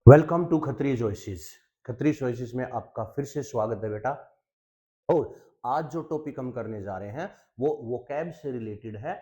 Welcome to Khatri choices. Khatri choices में आपका फिर से स्वागत है बेटा। और आज जो टॉपिक हम करने जा रहे हैं वो वोकैब से रिलेटेड है,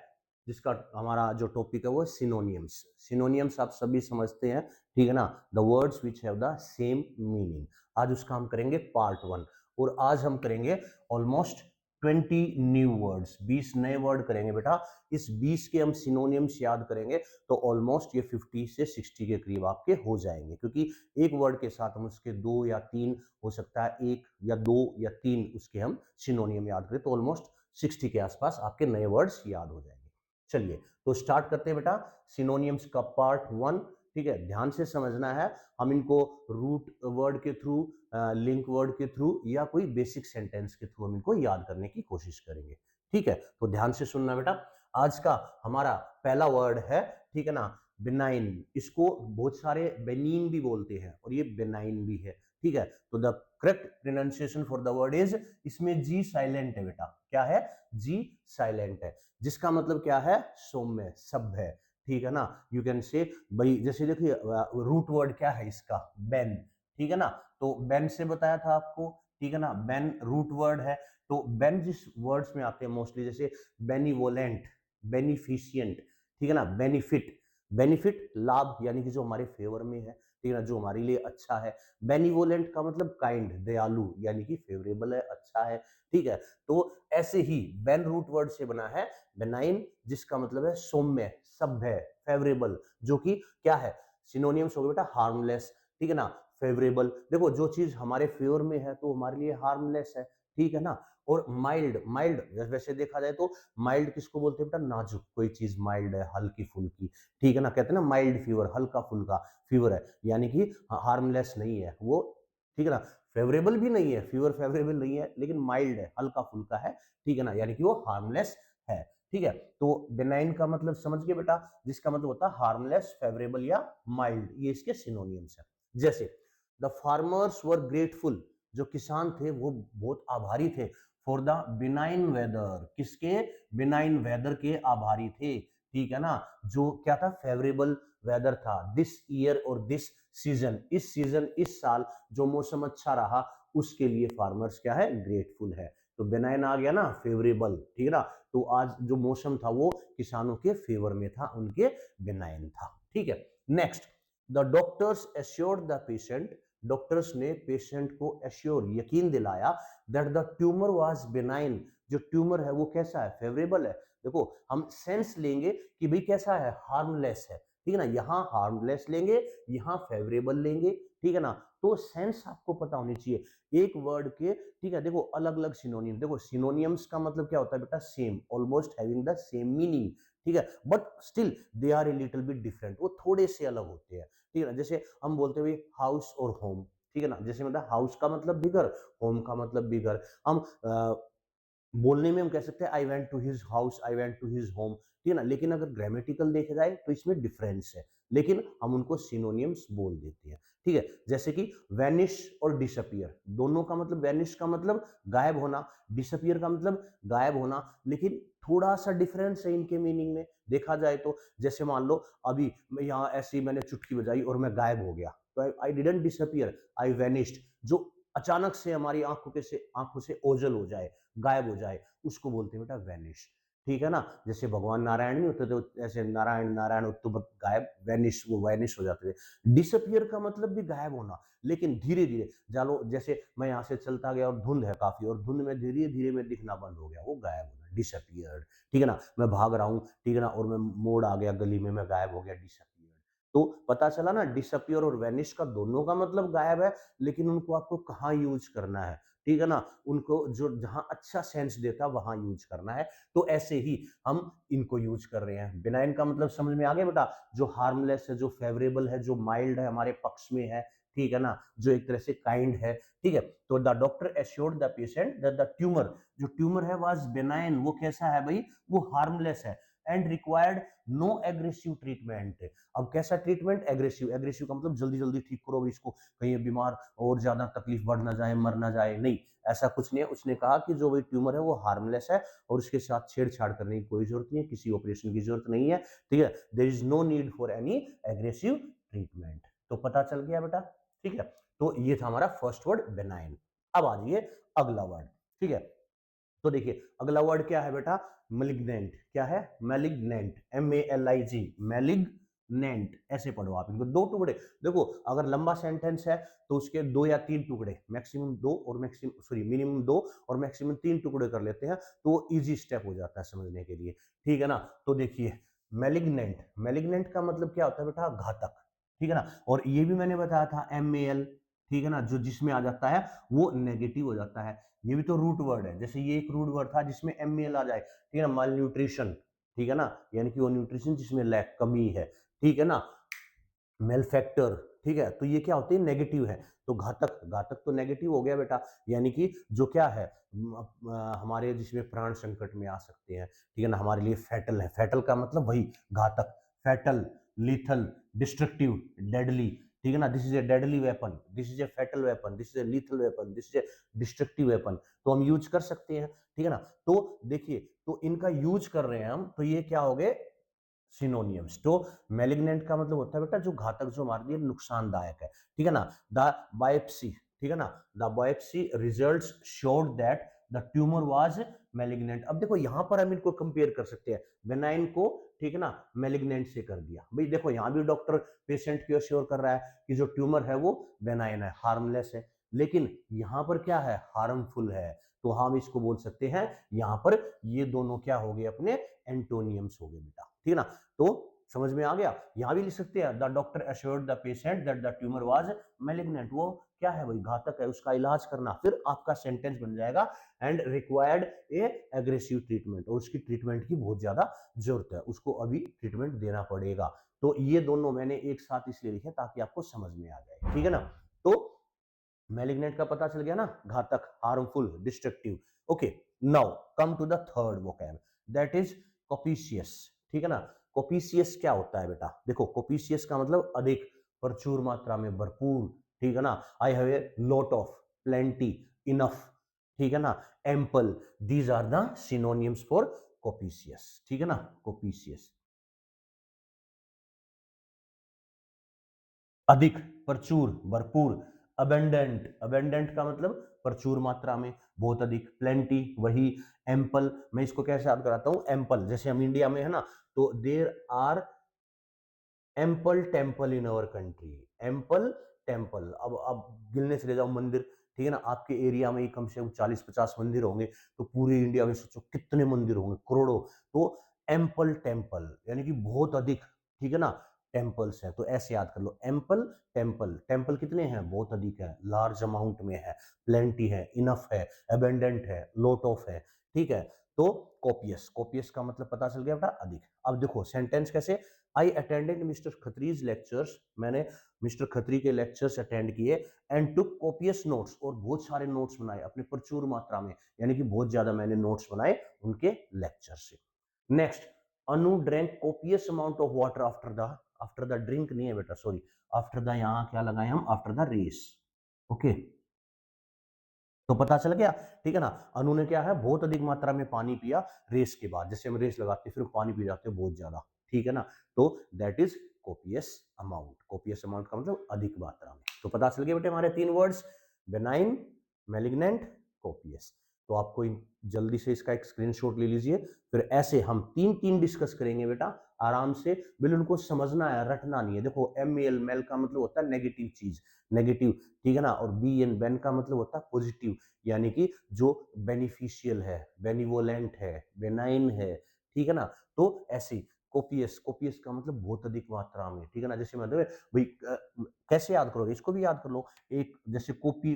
जिसका हमारा जो टॉपिक है वो सिनोनियम्स। सिनोनियम्स आप सभी समझते हैं, ठीक है ना, the words which have the same meaning. आज उसका हम करेंगे पार्ट 1। और आज हम करेंगे ऑलमोस्ट 20 न्यू वर्ड्स, 20 नए वर्ड करेंगे बेटा। इस 20 के हम सिनोनियम्स याद करेंगे तो ऑलमोस्ट ये 50 से 60 के करीब आपके हो जाएंगे, क्योंकि एक वर्ड के साथ हम उसके 2 या 3, हो सकता है 1 या 2 या 3 उसके हम सिनोनियम याद करें, तो ऑलमोस्ट 60 के आसपास आपके नए वर्ड्स याद हो जाएंगे। चलिए तो स्टार्ट करते हैं बेटा सिनोनियम्स का पार्ट 1। ठीक है, ध्यान से समझना है। हम इनको रूट वर्ड के थ्रू, लिंक वर्ड के थ्रू या कोई बेसिक सेंटेंस के थ्रू हम इनको याद करने की कोशिश करेंगे। ठीक है, तो ध्यान से सुनना बेटा। आज का हमारा पहला वर्ड है, ठीक है ना, बेनाइन। इसको बहुत सारे बेनिन भी बोलते हैं और ये बेनाइन भी है। ठीक है, तो the correct pronunciation for the word is, इसमें जी साइलेंट है बेटा। क्या है? जी साइलेंट है, जिसका मतलब क्या है? सौम्य, सभ्य। ठीक है ना, यू कैन से भाई, जैसे देखिए रूट वर्ड क्या है इसका? बेन। ठीक है ना, तो बेन से बताया था आपको। ठीक है ना, बेन रूट वर्ड है। तो बेन जिस वर्ड्स में आते हैं मोस्टली, जैसे बेनिवोलेंट, बेनिफिशियंट, ठीक है ना, बेनिफिट। बेनिफिट लाभ, यानी कि जो हमारे फेवर में है, ठीक है ना, जो हमारे लिए अच्छा है। बेनिवोलेंट का मतलब काइंड, दयालु, यानी कि फेवरेबल है, अच्छा है। ठीक है, तो ऐसे ही बेन रूट वर्ड से बना है बेनाइन, जिसका मतलब है सौम्य, सभ्य, फेवरेबल, जो कि क्या है? सिनोनियम्स हो गए बेटा हार्मलेस, ठीक है ना, फेवरेबल। देखो जो चीज हमारे फेवर में है तो हमारे लिए हार्मलेस है, ठीक है ना। और माइल्ड, माइल्ड वैसे देखा जाए तो माइल्ड किसको बोलते हैं बेटा? नाजुक, कोई चीज माइल्ड है, हल्की फुल्की, ठीक है ना, कहते हैं ना माइल्ड फीवर, हल्का फुल्का फीवर है, यानी कि हार्मलेस नहीं है वो। ठीक है ना, फेवरेबल भी नहीं है, फीवर फेवरेबल नहीं है, लेकिन माइल्ड है, हल्का फुल्का है, ठीक है ना, यानी कि वो हार्मलेस है। ठीक है, तो बेनाइन का मतलब समझ गए बेटा, जिसका मतलब होता है हार्मलेस, फेवरेबल या माइल्ड। ये इसके सिनोनियम्स है। जैसे द फार्मर्स वर ग्रेटफुल, जो किसान थे वो बहुत आभारी थे। फॉर द बिनाइन वेदर, किसके? बिनाइन वेदर के आभारी थे। ठीक है ना, जो क्या था? फेवरेबल वेदर था। दिस ईयर और दिस सीजन, इस सीजन, इस साल जो मौसम अच्छा रहा, उसके लिए फार्मर्स क्या है? ग्रेटफुल है। तो बेनाइन आ गया ना, फेवरेबल, ठीक है ना। तो आज जो मौसम था वो किसानों के फेवर में था, उनके बेनाइन था। ठीक है, next, the doctors assured the patient, doctors ने पेशेंट को एश्योर, यकीन दिलाया, that the tumour was benign, जो ट्यूमर है वो कैसा है? फेवरेबल है। देखो हम सेंस लेंगे कि भाई कैसा है? हार्मलेस है, ठीक है ना, यहाँ हार्मलेस लेंगे, यहाँ फेवरेबल लेंगे, ठीक है ना। तो सेंस आपको पता होनी चाहिए एक वर्ड के। ठीक है, देखो अलग अलग सिनोनियम, देखो सिनोनियम्स का मतलब क्या होता है बेटा? Same, almost having the same meaning, ठीक है, but still they are a little bit different, वो थोड़े से अलग होते हैं। ठीक है ना, जैसे हम बोलते हुए हाउस और होम, ठीक है ना, जैसे मतलब हाउस का मतलब बिगर, होम का मतलब बिगर। हम बोलने में हम कह सकते हैं I went to his house, I went to his home, ठीक है ना, लेकिन अगर ग्रामेटिकल देखा जाए तो इसमें डिफरेंस है, लेकिन हम उनको सिनोनियम्स बोल देते हैं। ठीक है, जैसे कि वैनिश और डिसअपियर, दोनों का मतलब, वैनिश का मतलब गायब होना, डिसअपियर का मतलब गायब होना, लेकिन थोड़ा सा डिफरेंस है इनके मीनिंग में देखा जाए तो। जैसे मान लो अभी मैं यहाँ ऐसे ही मैंने चुटकी बजाई और मैं गायब हो गया, तो I didn't disappear, I vanished. जो अचानक से हमारी आंखों से ओझल हो जाए, गायब हो जाए, उसको बोलते हैं बेटा वैनिश। ठीक है ना, जैसे भगवान नारायण नहीं होते थे ऐसे, नारायण नारायण तो गायब, वैनिश, वो वैनिश हो जाते थे। डिसअपियर का मतलब भी गायब होना, लेकिन धीरे धीरे जानो, जैसे मैं यहाँ से चलता गया और धुंध है काफी, और धुंध में धीरे धीरे में दिखना बंद हो गया, वो गायब होना, डिसअपियर्ड। ठीक है ना, मैं भाग रहा हूँ, ठीक है ना, और मैं मोड़ आ गया गली में, मैं गायब हो गया, डिसअपियर्ड। तो पता चला ना, डिसअपियर और वैनिश का दोनों का मतलब गायब है, लेकिन उनको आपको कहाँ यूज करना है, ठीक है ना, उनको जो जहां अच्छा सेंस देता वहां यूज करना है। तो ऐसे ही हम इनको यूज कर रहे हैं। बिनाइन का मतलब समझ में आ गया बेटा? जो हार्मलेस है, जो फेवरेबल है, जो माइल्ड है, हमारे पक्ष में है, ठीक है ना, जो एक तरह से काइंड है। ठीक है, तो the doctor assured the patient that the tumour, जो ट्यूमर है वाज बेनाइन, वो कैसा है भाई? वो हार्मलेस है, and required no aggressive treatment. अब कैसा ट्रीटमेंट? एग्रेसिव, एग्रेसिव का मतलब जल्दी जल्दी ठीक करो इसको, कहीं बीमार और ज्यादा तकलीफ बढ़ ना जाए, मर ना जाए, नहीं, ऐसा कुछ नहीं है। उसने कहा कि जो भी ट्यूमर है वो हार्मलेस है और उसके साथ छेड़छाड़ करने की कोई जरूरत नहीं है, किसी ऑपरेशन की जरूरत नहीं है। ठीक है, there is no need for any aggressive treatment. तो पता चल गया बेटा, ठीक है। तो ये था हमारा फर्स्ट वर्ड बेनाइन। अब आ जाइए अगला वर्ड, ठीक है। तो देखिए अगला वर्ड क्या है बेटा, मेलिग्नेंट। क्या है, मेलिग्नेंट, MALIG, मेलिग्नेंट, ऐसे पढ़ो आप इनको, दो टुकड़े। देखो अगर लंबा सेंटेंस है तो उसके दो या तीन टुकड़े, मैक्सिमम दो और मैक्सिमम सॉरी मिनिमम दो और मैक्सिमम तीन टुकड़े कर लेते हैं तो वो इजी स्टेप हो जाता है समझने के लिए, ठीक है ना। तो देखिए मेलिग्नेंट, मेलिग्नेंट का मतलब क्या होता है बेटा, घातक, ठीक है ना। और ये भी मैंने बताया था MAL, ठीक है ना, जो जिसमें आ जाता है वो नेगेटिव हो जाता है। ये भी तो रूट वर्ड है, जैसे ये एक रूट वर्ड था जिसमें MAL आ जाए, ठीक है ना, माल न्यूट्रिशन, ठीक है ना, यानी कि वो न्यूट्रिशन जिसमें लैक कमी है, ठीक है ना, मेलफैक्टर, ठीक है। तो ये क्या होते हैं, नेगेटिव है। तो घातक, घातक तो नेगेटिव हो गया बेटा, यानी कि जो क्या है हमारे जिसमें प्राण संकट में आ सकते हैं, ठीक है ना, हमारे लिए फैटल है। फैटल का मतलब वही घातक, फैटल, लीथल, डिस्ट्रक्टिव, डेडली, ठीक है ना। This is a deadly weapon, this is a fatal weapon, this is a lethal weapon, this is a destructive weapon. तो हम यूज कर सकते हैं, ठीक है ना। तो देखिए तो इनका यूज कर रहे हैं हम, तो ये क्या हो गए, सिनोनियम्स। तो मेलिग्नेंट का मतलब होता है बेटा जो घातक, जो हमारे लिए नुकसानदायक है, ठीक है ना। द बायोप्सी, ठीक है ना, the biopsy results showed that the tumour was malignant. अब देखो यहां पर हम इनको कंपेयर कर सकते हैं, बेनाइन को, ठीक है ना, मेलिग्नेंट से कर दिया। भाई देखो यहां भी डॉक्टर पेशेंट को अश्योर कर रहा है कि जो ट्यूमर है वो बेनाइन है, हार्मलेस है, लेकिन यहां पर क्या है, हार्मफुल है। तो हम इसको बोल सकते हैं यहां पर ये दोनों क्या हो गए, अपने एंटोनियम्स हो गए बेटा, ठीक है ना। तो समझ में आ गया, यहां भी लिख सकते हैं the doctor assured the patient that the tumour was malignant, वो क्या है भाई, घातक है, उसका इलाज करना। फिर आपका सेंटेंस बन जाएगा and required A aggressive treatment, और उसकी ट्रीटमेंट की बहुत ज्यादा जरूरत है, उसको अभी ट्रीटमेंट देना पड़ेगा। तो ये दोनों मैंने एक साथ इसलिए लिखे ताकि आपको समझ में आ जाए, ठीक है ना। तो मेलिग्नेंट का पता चल गया ना, घातक, harmful, destructive. Okay, now come to the third vocab, that is copious, ठीक है ना। कोपिशियस क्या होता है बेटा, देखो कोपिशियस का मतलब अधिक, प्रचुर मात्रा में, भरपूर, ठीक है ना। I have a lot of, plenty, enough, ठीक है ना, ample, these are the synonyms for copious, ठीक है ना, कोपिशियस। अधिक, प्रचुर, भरपूर, अबेंडेंट, अबेंडेंट का मतलब प्रचुर मात्रा में, बहुत अधिक, प्लेंटी वही, एम्पल, मैं इसको कैसे याद कराता हूं, एम्पल जैसे हम इंडिया में है ना, तो there are ample temple in our country, ample temple. अब गिनने चले जाओ मंदिर, ठीक है ना, आपके एरिया में ही कम से कम 40-50 मंदिर होंगे, तो पूरे इंडिया में सोचो कितने मंदिर होंगे, करोड़ों। तो एम्पल टेम्पल यानी कि बहुत अधिक, ठीक है ना, टेम्पल्स हैं, तो ऐसे याद कर लो, एम्पल टेम्पल, टेम्पल कितने हैं, बहुत अधिक है, लार्ज अमाउंट में है, प्लेंटी है, इनफ है, एबेंडेंट है, लॉट ऑफ है, ठीक है। तो कोपियस, कोपियस का मतलब पता चल गया बेटा, अधिक। अब देखो सेंटेंस कैसे, I attended mister Khatris lectures, मैंने मिस्टर खत्री के लेक्चर्स अटेंड किए, एंड टुक कॉपियस नोट्स, और बहुत सारे नोट्स बनाए अपने, प्रचुर मात्रा में, यानी कि बहुत ज्यादा मैंने नोट्स बनाए उनके लेक्चर से। Next, Anu drank copious amount of water after the drink नहीं है बेटा, सॉरी, आफ्टर द, यहाँ क्या लगाए हम, आफ्टर द रेस। ओके, तो पता चल गया, ठीक है ना। अनु ने क्या है, बहुत अधिक मात्रा में पानी पिया रेस के बाद, जैसे हम रेस लगाते हैं फिर पानी पी जाते हैं बहुत ज्यादा, ठीक है ना। तो that is copious amount, copious amount का मतलब अधिक मात्रा में। तो पता चल गया बेटे हमारे तीन वर्ड्स, बेनाइन, मेलिग्नेंट, कोपियस। तो आपको जल्दी से इसका एक स्क्रीनशॉट ले लीजिए, फिर ऐसे हम तीन तीन डिस्कस करेंगे बेटा, आराम से, बिल्कुल उनको समझना है, रटना नहीं है। देखो MAL, मेल का मतलब होता है नेगेटिव चीज, नेगेटिव, ठीक है ना, और BN, बेन का मतलब होता है पॉजिटिव, यानी कि जो बेनिफिशियल है, बेनिवोलेंट है, बेनाइन है, ठीक है ना। तो ऐसे कोपियस, कोपियस का मतलब बहुत अधिक मात्रा में, ठीक है ना। जैसे मतलब भाई कैसे याद करोगे, इसको भी याद कर लो, एक जैसे कॉपी,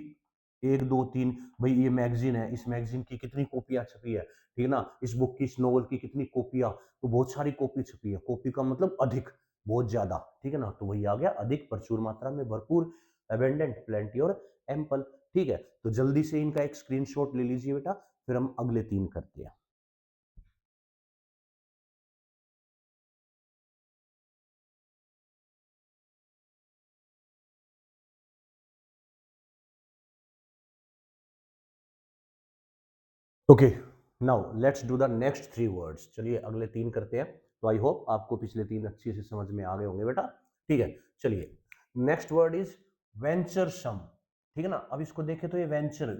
एक दो तीन, भाई ये मैगजीन है, इस मैगजीन की कितनी कॉपियां छपी है, ठीक है ना, इस बुक की, इस नोवेल की कितनी कॉपियां, तो बहुत सारी कॉपी छपी है, कॉपी का मतलब अधिक, बहुत ज्यादा, ठीक है ना। तो वही आ गया अधिक, प्रचुर मात्रा में, भरपूर, एबेंडेंट, प्लेंटी और एम्पल, ठीक है। तो जल्दी से इनका एक स्क्रीनशॉट ले लीजिए बेटा, फिर हम अगले तीन करते हैं। Okay, now let's do the next three words, चलिए अगले तीन करते हैं। तो आई होप आपको पिछले तीन अच्छे से समझ में आ गए होंगे बेटा, ठीक है। चलिए नेक्स्ट वर्ड इज वेंचरसम, ठीक है ना। अब इसको देखें तो ये वेंचर,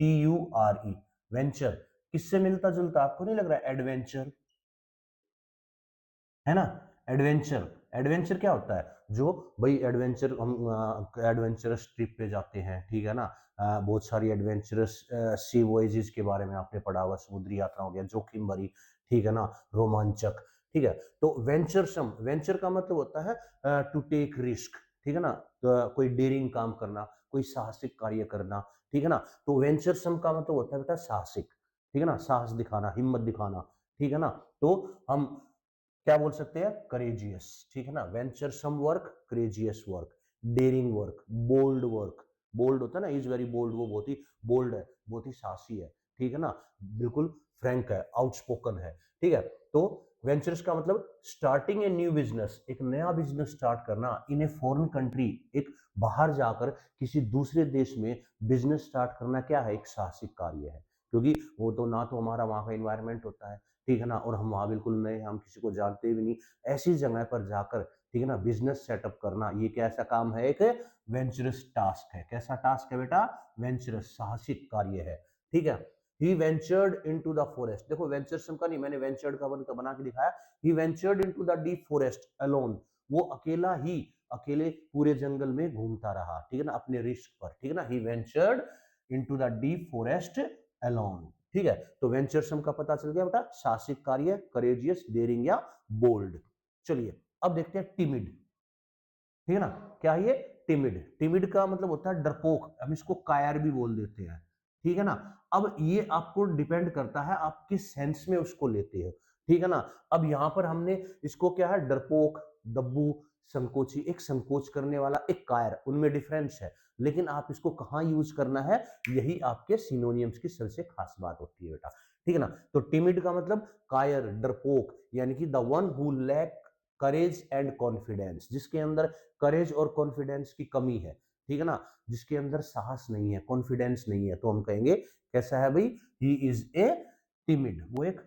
VENTURE, वेंचर किससे मिलता जुलता, आपको नहीं लग रहा है? एडवेंचर है ना। एडवेंचर, एडवेंचर क्या होता है? जो भाई एडवेंचर, हम एडवेंचरस ट्रिप पे जाते हैं, ठीक है ना। बहुत सारी एडवेंचरस सी वॉयजेस के बारे में आपने पढ़ा हुआ, समुद्री यात्रा हो गया, जोखिम भरी, ठीक है ना, रोमांचक, ठीक है। तो वेंचरसम, वेंचर का मतलब होता है टू टेक रिस्क, ठीक है ना। तो कोई डेयरिंग काम करना, कोई साहसिक कार्य करना, ठीक है ना। तो वेंचरसम का मतलब होता है बेटा साहसिक, ठीक है ना, साहस दिखाना, हिम्मत दिखाना, ठीक है ना। तो हम क्या बोल सकते हैं? करेजियस, ठीक है ना। Venturesome work, courageous work, daring work, bold work. Bold होता है ना, इज वेरी बोल्ड, वो बहुत ही बोल्ड है, बहुत ही साहसी है, ठीक है ना। बिल्कुल फ्रैंक है, आउटस्पोकन है, ठीक है। तो वेंचर्स का मतलब स्टार्टिंग ए न्यू बिजनेस, एक नया बिजनेस स्टार्ट करना इन ए फॉरेन कंट्री, एक बाहर जाकर किसी दूसरे देश में बिजनेस स्टार्ट करना क्या है? एक साहसिक कार्य है, क्योंकि वो तो ना तो हमारा वहाँ का इन्वायरमेंट होता है, ठीक है ना, और हम वहाँ बिल्कुल नए, हम किसी को जानते भी नहीं, ऐसी जगह पर जाकर, ठीक है ना, बिजनेस सेटअप करना, ये कैसा काम है? एक वेंचरस टास्क है। कैसा टास्क है बेटा? वेंचरस, साहसिक कार्य है, ठीक है। ही वेंचर्ड इनटू द फॉरेस्ट, देखो वेंचरसम का नहीं, मैंने वेंचर्ड का बना के दिखाया। He ventured into the deep forest alone, वो अकेला ही, अकेले पूरे जंगल में घूमता रहा, ठीक है ना, अपने रिस्क पर, ठीक है ना। He ventured into the deep forest alone, ठीक है। तो वेंचरसम का पता चल गया बेटा, साहसिक कार्य, करेजियस, डेयरिंग या बोल्ड। चलिए अब देखते हैं टिमिड, ठीक है ना। क्या है ये? टिमिड, टिमिड का मतलब होता है डरपोक, हम इसको कायर भी बोल देते हैं, ठीक है ना। अब ये आपको डिपेंड करता है आप किस सेंस में उसको लेते हो, ठीक है ना। अब यहां पर हमने इसको क्या है? डरपोक, दब्बू, संकोची, एक संकोच करने वाला, एक कायर, उनमें डिफरेंस है, लेकिन आप इसको कहां यूज करना है, यही आपके सिनोनियम्स की सबसे खास बात होती है बेटा, ठीक है ना। तो टिमिड का मतलब कायर, डरपोक, यानी कि the one who lack courage and confidence, जिसके अंदर करेज और कॉन्फिडेंस की कमी है, ठीक है ना, जिसके अंदर साहस नहीं है, कॉन्फिडेंस नहीं है, तो हम कहेंगे कैसा है भाई? ही इज ए टिमिड, वो एक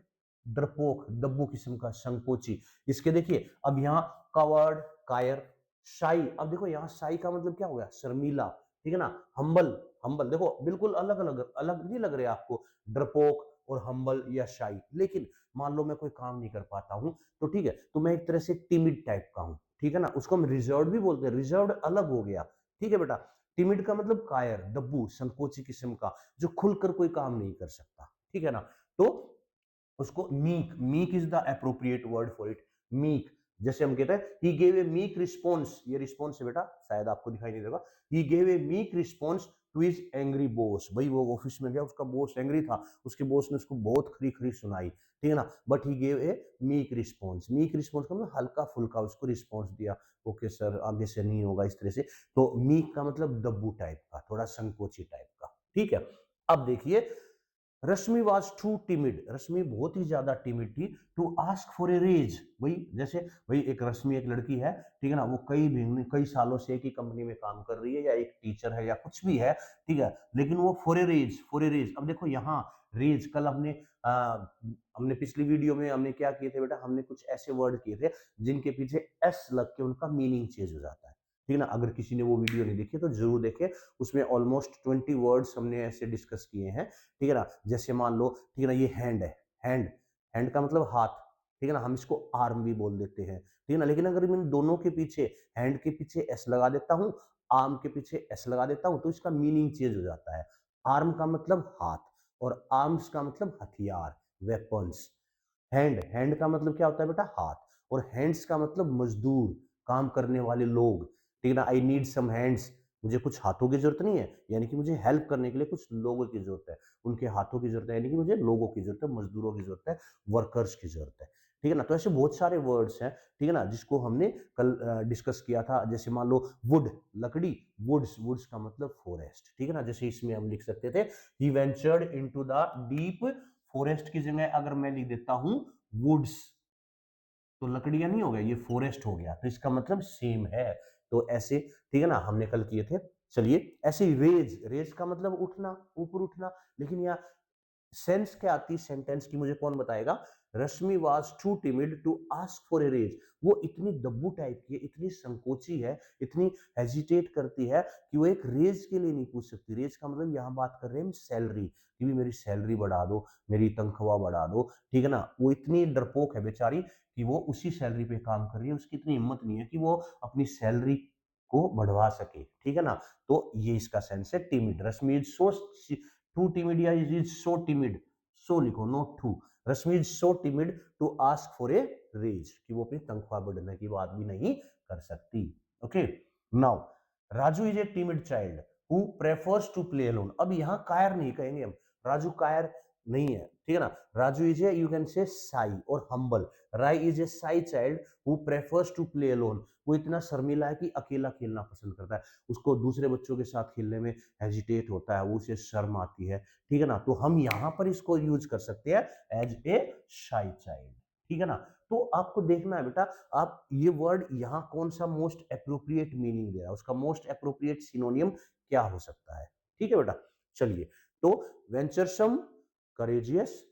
डरपोक, दब्बू किस्म का, संकोची। इसके देखिए अब यहाँ कवर्ड, कायर, शाई, अब देखो यहाँ शाई का मतलब क्या हो गया? शर्मीला, ठीक है ना। हम्बल, हम्बल देखो बिल्कुल अलग अलग, अलग नहीं लग रहे आपको, डरपोक और हम्बल या शाई। लेकिन मान लो मैं कोई काम नहीं कर पाता हूं, तो ठीक है, तो मैं एक तरह से टिमिड टाइप का हूं, ठीक है ना। उसको हम रिजर्व भी बोलते हैं, रिजर्व अलग हो गया, ठीक है बेटा। टिमिड का मतलब कायर, दब्बू, संकोची किस्म का, जो खुलकर कोई काम नहीं कर सकता, ठीक है ना। तो उसको meek, meek is the appropriate word for it, meek. जैसे हम कहते हैं he gave a meek response, ये रिस्पॉन्स है बेटा, शायद आपको दिखाई नहीं देगा। He gave a meek response to his angry boss, भाई वो ऑफिस में गया, उसका बॉस एंग्री था, उसके बॉस ने उसको बहुत खरी खरी सुनाई, ठीक है ना, but he gave a meek response. Meek response का मतलब हल्का फुल्का उसको रिस्पॉन्स दिया, ओके सर आगे से नहीं होगा, इस तरह से। तो मीक का मतलब दब्बू टाइप का, थोड़ा संकोची टाइप का, ठीक है। अब देखिए Rashmi was too timid, Rashmi बहुत ही ज्यादा टिमिड थी, to ask for a raise, वही जैसे वही एक रश्मि, एक लड़की है, ठीक है ना, वो कई सालों से एक ही कंपनी में काम कर रही है, या एक टीचर है या कुछ भी है, ठीक है, लेकिन वो for a raise, for a raise. अब देखो यहाँ रेज, कल हमने पिछली वीडियो में हमने क्या किए थे बेटा, हमने कुछ ऐसे वर्ड किए थे जिनके पीछे एस लग के उनका मीनिंग चेंज हो जाता है, ठीक है ना। अगर किसी ने वो वीडियो नहीं देखी तो जरूर देखे, उसमें ऑलमोस्ट 20 वर्ड्स हमने ऐसे डिस्कस किए हैं, ठीक है ना। जैसे मान लो, ठीक है ना, ये हैंड है, हैंड, हैंड का मतलब हाथ, ठीक है ना, हम इसको आर्म भी बोल देते हैं, ठीक है ना। लेकिन अगर मैं दोनों के पीछे, हैंड के पीछे एस लगा देता हूं, आर्म के पीछे एस लगा देता हूं, तो इसका मीनिंग चेंज हो जाता है। आर्म का मतलब हाथ, और आर्म्स का मतलब हथियार, वेपन्स। हैंड, हैंड का मतलब क्या होता है बेटा? हाथ। और हैंड्स का मतलब मजदूर, काम करने वाले लोग, ठीक है ना। आई नीड सम हैंड्स, मुझे कुछ हाथों की जरूरत नहीं है, यानी कि मुझे हेल्प करने के लिए कुछ लोगों की जरूरत है, उनके हाथों की जरूरत है, यानी कि मुझे लोगों की जरूरत है, मजदूरों की जरूरत है, वर्कर्स की जरूरत है, ठीक है ना। तो ऐसे बहुत सारे वर्ड्स हैं, ठीक है ना, जिसको हमने कल डिस्कस किया था। जैसे मान लो वुड, लकड़ी, वुड्स, वुड्स का मतलब फॉरेस्ट, ठीक है ना। जैसे इसमें हम लिख सकते थे he ventured into the deep forest की जगह अगर मैं लिख देता हूं वुड्स, तो लकड़ियां नहीं हो गया, ये फॉरेस्ट हो गया, तो इसका मतलब सेम है। तो ऐसे, ठीक है ना, हमने कल किए थे। चलिए ऐसे ही रेज, रेज का मतलब उठना, ऊपर उठना, लेकिन यहाँ सेंस क्या आती है सेंटेंस की, मुझे कौन बताएगा? Rashmi was too timid to ask for a raise. वो इतनी दब्बू टाइप की है, इतनी संकोची है, इतनी हेजिटेट करती है कि वो एक रेज के लिए नहीं पूछ सकती। रेज का मतलब यहाँ बात कर रहे हैं हम सैलरी, कि भी मेरी सैलरी बढ़ा दो, मेरी तनख्वाह बढ़ा दो, ठीक है ना। वो इतनी डरपोक है बेचारी कि वो उसी सैलरी पे काम कर रही है, उसकी इतनी हिम्मत नहीं है कि वो अपनी सैलरी को बढ़वा सके, ठीक है ना। तो ये इसका सेंस है timid. Rashmi is so too timid या इज सो टिमिड, सो लिखो note to. Rashmi is so timid to ask for a raise, कि वो अपनी तनख्वाह बढ़ने की बात भी नहीं कर सकती। Okay now Raju is a timid child who prefers to play alone. अब यहां कायर नहीं कहेंगे हम, राजू कायर नहीं है, ठीक है ना। Raju is a you can say shy और humble. Rai is a shy child who prefers to play alone. वो इतना शर्मिला है कि अकेला खेलना पसंद करता है, उसको दूसरे बच्चों के साथ खेलने में हेजिटेट होता है, वो उसे शर्म आती है, ठीक है ना। तो हम यहां पर इसको यूज कर सकते हैं एज ए शाई चाइल्ड, ठीक है ना। तो आपको देखना है बेटा, आप ये वर्ड यहां कौन सा मोस्ट अप्रोप्रिएट मीनिंग दे रहा है, उसका मोस्ट अप्रोप्रिएट सिनोनियम क्या हो सकता है, ठीक है बेटा। चलिए, तो venturesome, courageous,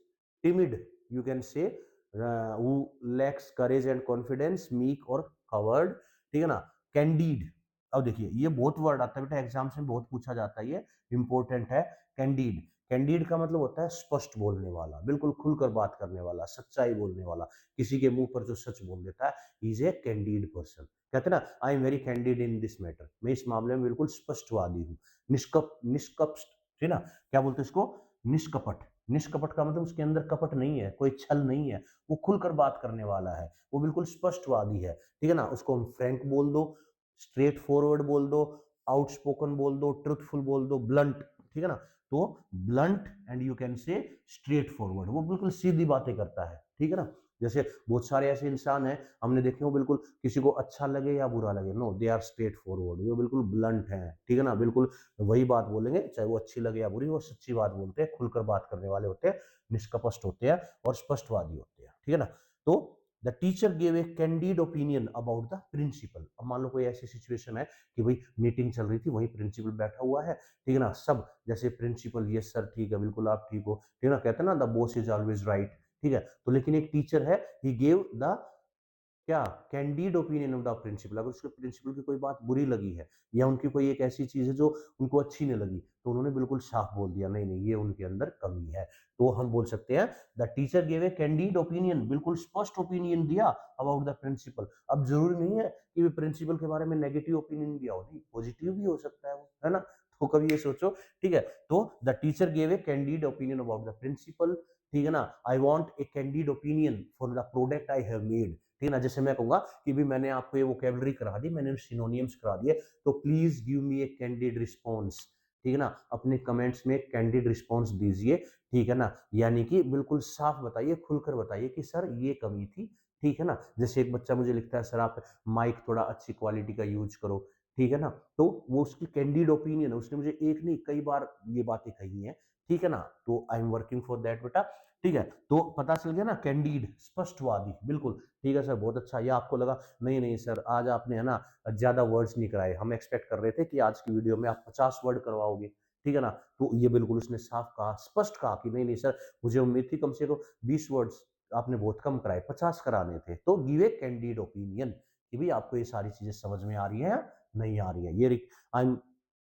timid you can say who lacks courage and confidence, meek और coward, ठीक है ना। कैंडीड, अब देखिए ये बहुत वर्ड आता है बेटा, एग्जाम्स में बहुत पूछा जाता है, ये इंपॉर्टेंट है। कैंडीड, कैंडीड का मतलब होता है स्पष्ट बोलने वाला, बिल्कुल खुलकर बात करने वाला, सच्चाई बोलने वाला, किसी के मुंह पर जो सच बोल देता है, इज ए कैंडीड पर्सन। कहते हैं ना I am very candied in this matter, मैं इस मामले में बिल्कुल स्पष्टवादी हूँ। निष्कपट, ठीक है ना, क्या बोलते हैं इसको, निष्कपट। निष्कपट का मतलब उसके अंदर कपट नहीं है, कोई छल नहीं है, वो खुलकर बात करने वाला है, वो बिल्कुल स्पष्टवादी है, ठीक है ना। उसको हम फ्रैंक बोल दो, स्ट्रेट फॉरवर्ड बोल दो, आउटस्पोकन बोल दो, ट्रुथफुल बोल दो, ब्लंट, ठीक है ना। तो ब्लंट एंड यू कैन से स्ट्रेट फॉरवर्ड, वो बिल्कुल सीधी बातें करता है, ठीक है ना। जैसे बहुत सारे ऐसे इंसान हैं हमने देखे हो, बिल्कुल किसी को अच्छा लगे या बुरा लगे, no they are straightforward, वो बिल्कुल ब्लंट है, ठीक है ना, बिल्कुल वही बात बोलेंगे, चाहे वो अच्छी लगे या बुरी, वो सच्ची बात बोलते हैं, खुलकर बात करने वाले होते हैं, निष्कपट होते हैं और स्पष्टवादी होते हैं, ठीक है ना। तो the teacher gave a candid opinion about the principal. अब मान लो कोई ऐसी सिचुएशन है कि भाई मीटिंग चल रही थी, वही प्रिंसिपल बैठा हुआ है, ठीक है ना, सब जैसे प्रिंसिपल यस सर ठीक है, बिल्कुल आप ठीक हो, ठीक है ना, कहते हैं ना the boss is always right, ठीक है। तो लेकिन एक टीचर है, ही गेव द क्या candid opinion of the principal. अगर उसके प्रिंसिपल की कोई बात बुरी लगी है या उनकी कोई एक ऐसी चीज है जो उनको अच्छी नहीं लगी, तो उन्होंने बिल्कुल साफ बोल दिया नहीं नहीं ये उनके अंदर कमी है। तो हम बोल सकते हैं the teacher gave a candid opinion, बिल्कुल स्पष्ट ओपिनियन दिया अबाउट द प्रिंसिपल। अब जरूरी नहीं है कि प्रिंसिपल के बारे में नेगेटिव ओपिनियन दिया हो, नहीं पॉजिटिव भी हो सकता है वो, है ना। तो कभी ये सोचो, ठीक है। तो the teacher gave a candid opinion about the principal, ठीक है ना। I want a candid opinion for the product I have made, ठीक है ना। जैसे मैं कहूंगा कि भी मैंने आपको ये वोकेबलरी करा दी, मैंने सिनोनियम्स करा दिए, तो please give me A candid response, ठीक है ना। अपने कमेंट्स में कैंडिड रिस्पॉन्स दीजिए, ठीक है ना। यानी कि बिल्कुल साफ बताइए, खुलकर बताइए कि सर ये कमी थी, ठीक है ना। जैसे एक बच्चा मुझे लिखता है सर आप माइक थोड़ा अच्छी क्वालिटी का यूज करो, ठीक है ना। तो वो उसकी कैंडिड ओपिनियन है, उसने मुझे एक नहीं कई बार ये बातें कही हैं, ठीक है ना। तो I am working for that बेटा, ठीक है। तो पता चल गया ना, कैंडिड स्पष्टवादी, बिल्कुल ठीक है सर, बहुत अच्छा। ये आपको लगा नहीं नहीं सर आज आपने है ना ज्यादा वर्ड्स नहीं कराए, हम एक्सपेक्ट कर रहे थे कि आज की वीडियो में आप 50 वर्ड करवाओगे, ठीक है ना। तो ये बिल्कुल उसने साफ कहा, स्पष्ट कहा कि नहीं नहीं सर मुझे उम्मीद थी कम से कम 20 वर्ड्स, आपने बहुत कम कराए, 50 कराने थे। तो गिव ए कैंडिड ओपिनियन कि भाई आपको ये सारी चीजें समझ में आ रही है नहीं आ रही है। ये आई एम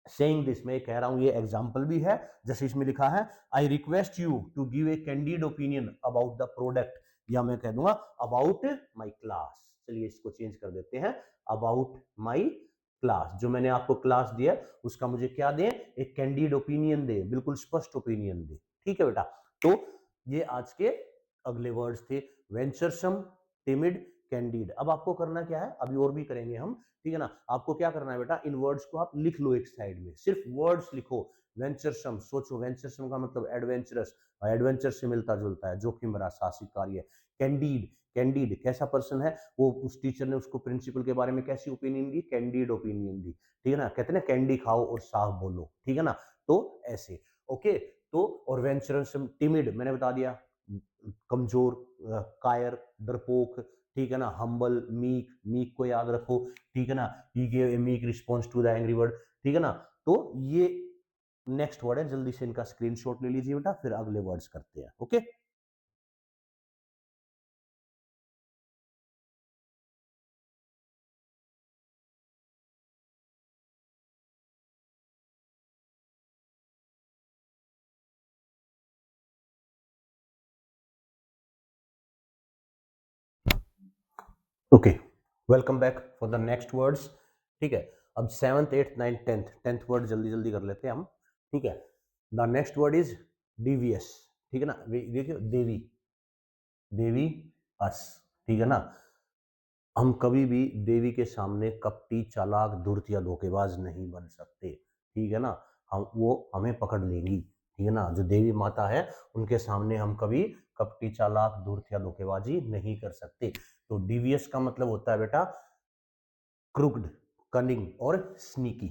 सेइंग दिस, मैं कह रहा हूं, ये एग्जाम्पल भी है। जैसे इसमें लिखा है I request you to give a candid opinion about the product, या मैं कह दूंगा अबाउट माई क्लास। चलिए इसको चेंज कर देते हैं, अबाउट माई क्लास। जो मैंने आपको क्लास दिया उसका मुझे क्या दे, एक कैंडिड ओपिनियन दे, बिल्कुल स्पष्ट ओपिनियन दे, ठीक है बेटा। तो ये आज के अगले वर्ड्स थे, वेंचरसम, टिमिड, कैंडिड। अब आपको करना क्या है, अभी और भी करेंगे हम, ठीक है ना। आपको क्या करना है बेटा, इन वर्ड्स को आप लिख लो एक साइड में, सिर्फ वर्ड्स लिखो। वेंचरसम, सोचो वेंचरसम का मतलब एडवेंचरस, एडवेंचर से मिलता जुलता है, जोखिम भरा साहसिक कार्य। कैंडीड, कैंडीड कैसा पर्सन है, वो उस टीचर ने उसको प्रिंसिपल के बारे में कैसी ओपिनियन दी, कैंडीड ओपिनियन दी, ठीक है ना। कहते हैं ना कैंडी खाओ और साफ बोलो, ठीक है ना। तो ऐसे, ओके। तो और वेंचरसम, टिमिड मैंने बता दिया, कमजोर, कायर, डरपोक, ठीक है ना। हम्बल, मीक, मीक को याद रखो, ठीक है ना। He gave a meek response to the angry word, ठीक है ना। तो ये नेक्स्ट वर्ड है, जल्दी से इनका स्क्रीनशॉट ले लीजिए बेटा, फिर अगले वर्ड्स करते हैं, okay. Okay, welcome back for the next words. ठीक है, अब 7th 8th 9th 10th word जल्दी जल्दी कर लेते हैं हम। ठीक है, the next word is DVS. ठीक है ना, देखिए देवी, देवी अस। ठीक है ना, हम कभी भी देवी के सामने कपटी, चालाक, धूर्त या धोखेबाज नहीं बन सकते। ठीक है ना, हम वो हमें पकड़ लेंगी। ठीक है ना, जो देवी माता है उनके सामने हम कभी कपटी, चालाक, धूर्त या धोखेबाजी नहीं कर सकते। तो डीवीएस का मतलब होता है बेटा क्रुक्ड, कनिंग और स्नीकी।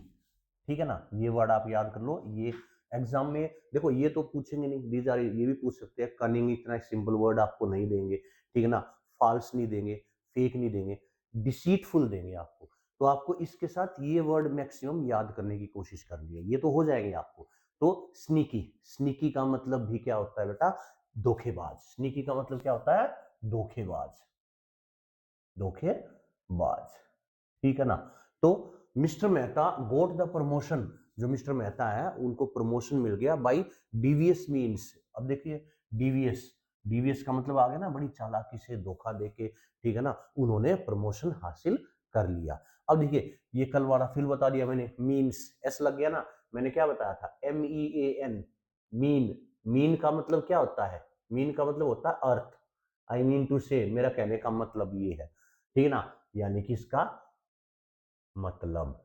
ठीक है ना, ये वर्ड आप याद कर लो। ये एग्जाम में देखो, ये तो पूछेंगे नहीं, दीज आर, ये भी पूछ सकते हैं। कनिंग इतना सिंपल वर्ड आपको नहीं देंगे। ठीक है ना, फॉल्स नहीं देंगे, फेक नहीं देंगे, डिसीटफुल देंगे आपको। तो आपको इसके साथ ये वर्ड मैक्सिमम याद करने की कोशिश करनी है, ये तो हो जाएंगे आपको। तो स्नीकी, स्नीकी का मतलब भी क्या होता है बेटा? धोखेबाज। स्नीकी का मतलब क्या होता है? धोखेबाज, धोखेबाज। ठीक है ना, तो mister Mehta got the promotion. जो मिस्टर मेहता है उनको प्रमोशन मिल गया बाई डीवीएस मीन्स। अब देखिए, डीवीएस, डीवीएस का मतलब आ गया ना, बड़ी चालाकी से, धोखा देके। ठीक है ना, उन्होंने प्रमोशन हासिल कर लिया। अब देखिए, ये कल वाला फिल बता दिया मैंने, मीन्स, एस लग गया ना। मैंने क्या बताया था? MEAN, mean. मीन का मतलब क्या होता है? मीन का मतलब होता है अर्थ। आई मीन टू से, मेरा कहने का मतलब ये है। ठीक है ना, यानी कि इसका मतलब,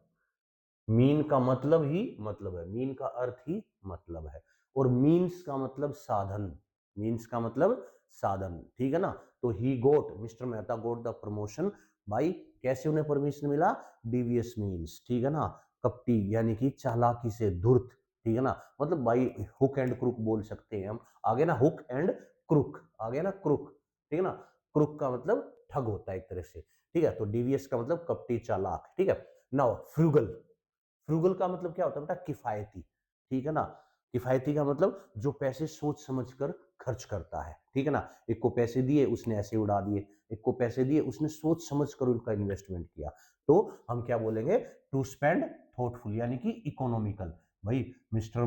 मीन का मतलब ही मतलब है, मीन का अर्थ ही मतलब है। और मीन्स का मतलब साधन, मीन्स का मतलब साधन। ठीक है ना, तो he got, mister Mehta got the promotion भाई, कैसे उन्हें परमिशन मिला? Devious means. ठीक है ना, कपटी यानी कि चालाकी से, धूर्त। ठीक है ना, मतलब भाई हुक एंड क्रुक बोल सकते हैं हम। आगे ना हुक एंड क्रुक, आगे ना क्रुक। ठीक है ना, क्रुक का मतलब ठग होता है एक तरह से। ठीक है, तो डीवीएस का मतलब कपटी, चालाक। ठीक है, नाउ फ्रूगल। फ्रूगल का मतलब क्या होता है बेटा? किफायती। ठीक है ना, किफायती का मतलब जो पैसे सोच समझ कर खर्च करता है। ठीक है ना, एक को पैसे दिए उसने ऐसे उड़ा दिए, एक को पैसे दिए उसने सोच समझ कर उनका इन्वेस्टमेंट किया। तो हम क्या बोलेंगे? टू स्पेंड थॉटफुल, यानी कि इकोनॉमिकल। भाई मिस्टर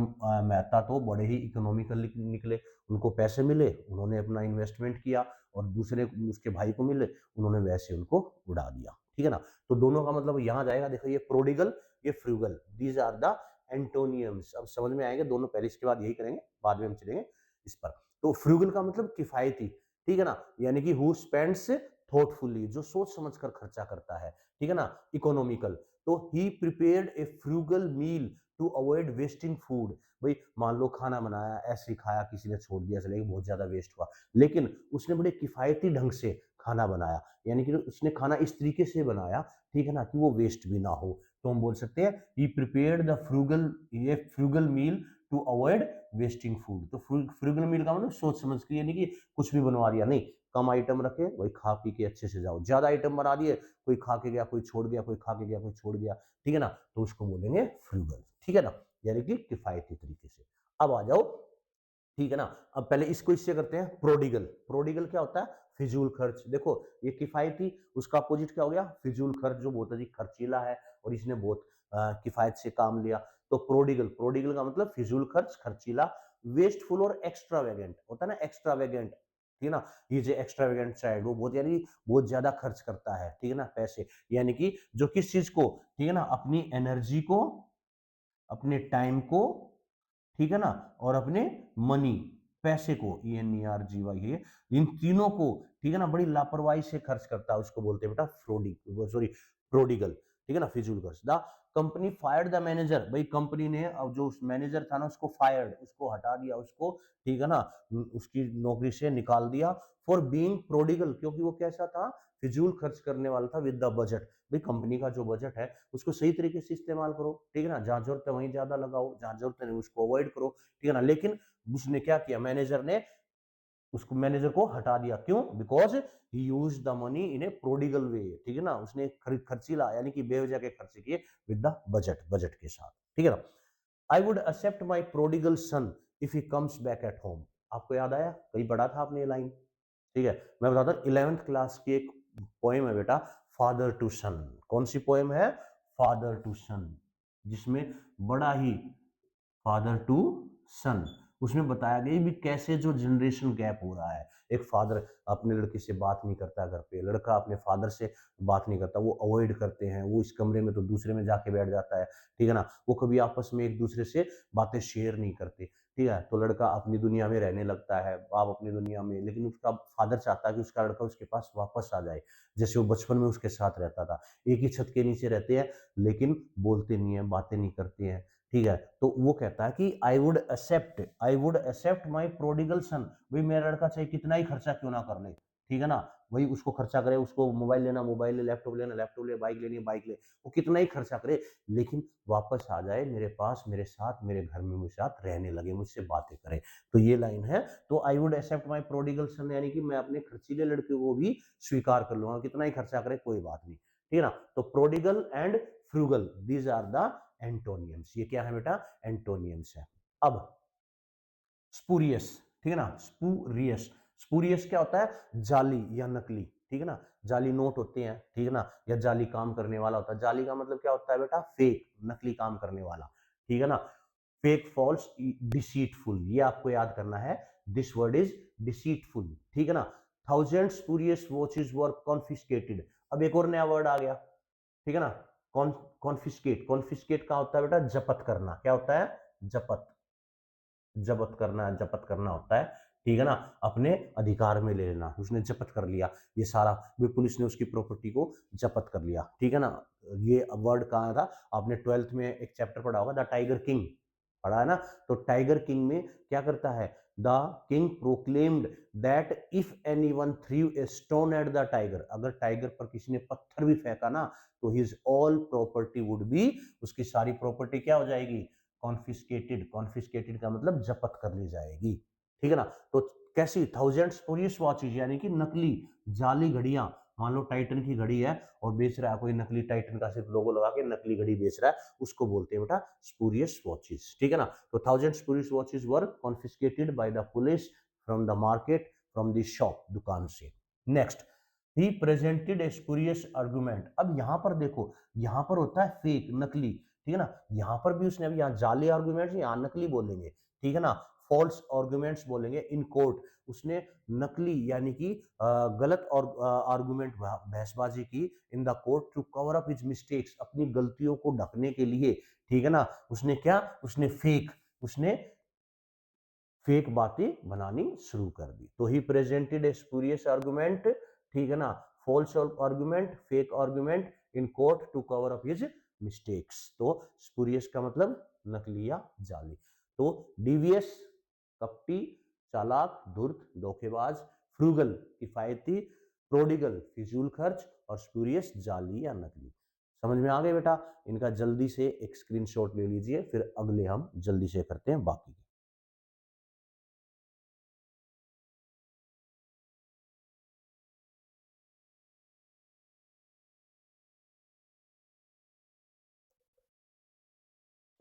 मेहता तो बड़े ही इकोनॉमिकल निकले। उनको पैसे मिले, उन्होंने अपना इन्वेस्टमेंट किया, और दूसरे उसके भाई को मिले, उन्होंने वैसे उनको उड़ा दिया। ठीक है ना, तो दोनों का मतलब यहाँ जाएगा। देखो, ये प्रोडिगल, ये frugal, these are the antonyms. अब समझ में आएंगे दोनों, पहले इसके बाद यही करेंगे, बाद में हम चलेंगे इस पर। तो फ्रूगल का मतलब किफायती। ठीक है ना, यानी कि हु स्पेंड्स थॉटफुली, जो सोच समझ कर खर्चा करता है। ठीक है ना, इकोनॉमिकल, तो he prepared a frugal meal to avoid wasting food. भाई मान लो खाना बनाया, ऐसे ही खाया, किसी ने छोड़ दिया, चले बहुत ज्यादा वेस्ट हुआ, लेकिन उसने बड़े किफायती ढंग से खाना बनाया, यानी कि उसने खाना इस तरीके से बनाया, ठीक है ना, कि वो वेस्ट भी ना हो। तो हम बोल सकते हैं ही प्रिपेयर्ड द फ्रूगल, ये frugal meal to avoid wasting food. तो फ्रूगल मील का मतलब सोच समझ के, यानी कि कुछ भी बनवा दिया नहीं, कम आइटम रखे, वही खा पी के अच्छे से जाओ। ज्यादा आइटम बना दिए, कोई खा के गया, कोई छोड़ गया, कोई खा के गया, कोई छोड़ गया। ठीक है ना, तो उसको बोलेंगे फ्रूगल। ठीक है ना, यानी कि किफायती तरीके से। अब आ जाओ, ठीक है ना, अब पहले इसको इससे करते हैं, प्रोडिगल। प्रोडिगल क्या होता है? फिजूल खर्च। देखो, ये किफायती, उसका अपोजिट क्या हो गया? फिजूल खर्च, जो बहुत अधिक खर्चीला है और इसने बहुत किफायत से काम लिया। तो प्रोडिगल, प्रोडिगल का मतलब फिजूल खर्च, खर्चीला। वेस्टफुल और एक्स्ट्रावेगेंट होता है ना, एक्स्ट्रावेगेंट। ठीक है ना, ये जो एक्स्ट्रावेगेंट चाइल्ड, वो बहुत, यानी बहुत ज्यादा खर्च करता है। ठीक है ना, पैसे, यानी कि जो किस चीज को, ठीक है ना, अपनी एनर्जी को, अपने टाइम को, ठीक है ना, और अपने मनी, पैसे को, ENERGY है, इन तीनों को, ठीक है ना, बड़ी लापरवाही से खर्च करता है, उसको बोलते हैं बेटा फ्रोडी, सॉरी, प्रोडिगल। ठीक है ना, फिजूल खर्च। The company fired the manager. भाई कंपनी ने, अब जो मैनेजर था ना, उसको फायर्ड, उसको हटा दिया, उसको, ठीक है ना, उसकी नौकरी से निकाल दिया, फॉर बीइंग प्रोडिगल, क्योंकि वो कैसा था? फिजूल खर्च करने वाला था, विद द बजट। भाई कंपनी का जो बजट है उसको सही तरीके से इस्तेमाल करो। ठीक है ना, जहां जरूरत है वहीं ज्यादा लगाओ, जहां जरूरत नहीं उसको अवॉइड करो। ठीक है ना, लेकिन उसने क्या किया? मैनेजर ने उसको, मैनेजर को हटा दिया। क्यों? Because he use the money in a prodigal way. ठीक है ना, उसने खर्चीला, यानी कि बेवजह के खर्चे किए, विद द बजट, बजट के साथ। ठीक है ना, I would accept my prodigal son if he comes back at home. आपको याद आया? कहीं पढ़ा था आपने ये लाइन? ठीक है, मैं बताता हूँ, 11th क्लास की एक पोएम है बेटा, फादर टू सन। कौन सी पोएम है? फादर टू सन, जिसमें बड़ा ही, फादर टू सन, उसमें बताया गया भी कैसे जो जनरेशन गैप हो रहा है, एक फादर अपने लड़के से बात नहीं करता घर पे, लड़का अपने फादर से बात नहीं करता, वो अवॉइड करते हैं, वो इस कमरे में तो दूसरे में जाके बैठ जाता है, ठीक है ना, वो कभी आपस में एक दूसरे से बातें शेयर नहीं करते, ठीक है, तो लड़का अपनी दुनिया में रहने लगता है, बाप अपनी दुनिया में, लेकिन उसका फादर चाहता है कि उसका लड़का उसके पास वापस आ जाए, जैसे वो बचपन में उसके साथ रहता था। एक ही छत के नीचे रहते हैं, लेकिन बोलते नहीं है, बातें नहीं करते हैं, ठीक है, तो वो कहता है कि I would accept my prodigal son, भाई मेरा लड़का चाहे कितना ही खर्चा क्यों ना कर ले, ठीक है ना, वही उसको खर्चा करे, उसको मोबाइल लेना मोबाइल ले, लैपटॉप लेना लैपटॉप ले, बाइक लेनी बाइक ले, वो कितना ही खर्चा करे, लेकिन वापस आ जाए मेरे पास, मेरे साथ, मेरे घर में मेरे साथ रहने लगे, मुझसे बातें करे। तो ये लाइन है, तो I would accept my prodigal son, यानी कि मैं अपने खर्चीले लड़के को भी स्वीकार कर लूंगा, कितना ही खर्चा करे कोई बात नहीं, ठीक है ना। तो prodigal and frugal, these are the antonyms. ये क्या है बेटा, एंटोनियम्स है। अब स्पूरियस, ठीक है ना, स्पूरियस, स्पूरियस क्या होता है, जाली या नकली, ठीक है ना, जाली नोट होते हैं, ठीक है ना, या जाली काम करने वाला होता है, जाली का मतलब क्या होता है बेटा, फेक, नकली काम करने वाला, ठीक है ना, फेक, फॉल्स, डिसीटफुल, ये आपको याद करना है, दिस वर्ड इज डिसीटफुल, ठीक है ना। थाउजेंड स्पूरियस वॉचेस वर कॉन्फिस्केटेड, अब एक और नया वर्ड आ गया, ठीक है ना, कॉन्फिस्केट, कॉन्फिस्केट का होता है बेटा जब्त करना, क्या होता है, जब्त, जब्त करना, जब्त करना होता है, ठीक है ना, अपने अधिकार में ले लेना, उसने जब्त कर लिया ये सारा, पुलिस ने उसकी प्रॉपर्टी को जब्त कर लिया, ठीक है ना। ये वर्ड कहाँ था, आपने 12th में एक चैप्टर पढ़ा होगा, द टाइगर किंग, पढ़ा है ना, तो टाइगर किंग में क्या करता है, the king proclaimed that if anyone through a stone at the tiger, अगर टाइगर पर किसी ने पत्थर भी फेंका ना, तो his all property would be, उसकी सारी प्रॉपर्टी क्या हो जाएगी, कॉन्फिस्केटेड, कॉन्फिस्केटेड का मतलब जब्त कर ली जाएगी, ठीक है ना। तो कैसी, थाउजेंड स्पूरियस वॉचेज, यानी कि नकली जाली घड़ियां, मान लो टाइटन की घड़ी है और बेच रहा है कोई नकली टाइटन का सिर्फ लोगो लगा के नकली घड़ी बेच रहा है, उसको बोलते हैं बेटा स्पूरियस वॉचेस, ठीक है ना। तो thousand spurious watches were confiscated by the police from the market, from the shop, दुकान से। Next, he presented a spurious argument, अब यहां पर देखो, यहां पर होता है फेक, नकली, ठीक है ना, यहां पर भी उसने, अभी यहाँ जाली आर्गुमेंट्स, यहाँ नकली बोलेंगे, ठीक है ना, फॉल्स आर्गुमेंट्स बोलेंगे इन कोर्ट, उसने नकली यानी कि गलत और आर्गुमेंट, बहसबाजी की in the court to cover up his mistakes, अपनी गलतियों को ढकने के लिए, ठीक है ना, उसने क्या, उसने फेक बातें बनानी शुरू कर दी, तो he presented a spurious argument, ठीक है ना, false argument, fake argument in court to cover up his mistakes, तो स्पूरियस का मतलब नकली या जाली, तो डीवीएस कपटी, चालाक, धूर्त, धोखेबाज, फ्रूगल किफायती, प्रोडिगल फिजूल खर्च, और स्पूरियस जाली या नकली। समझ में आ गए बेटा, इनका जल्दी से एक स्क्रीनशॉट ले लीजिए, फिर अगले हम जल्दी से करते हैं बाकी।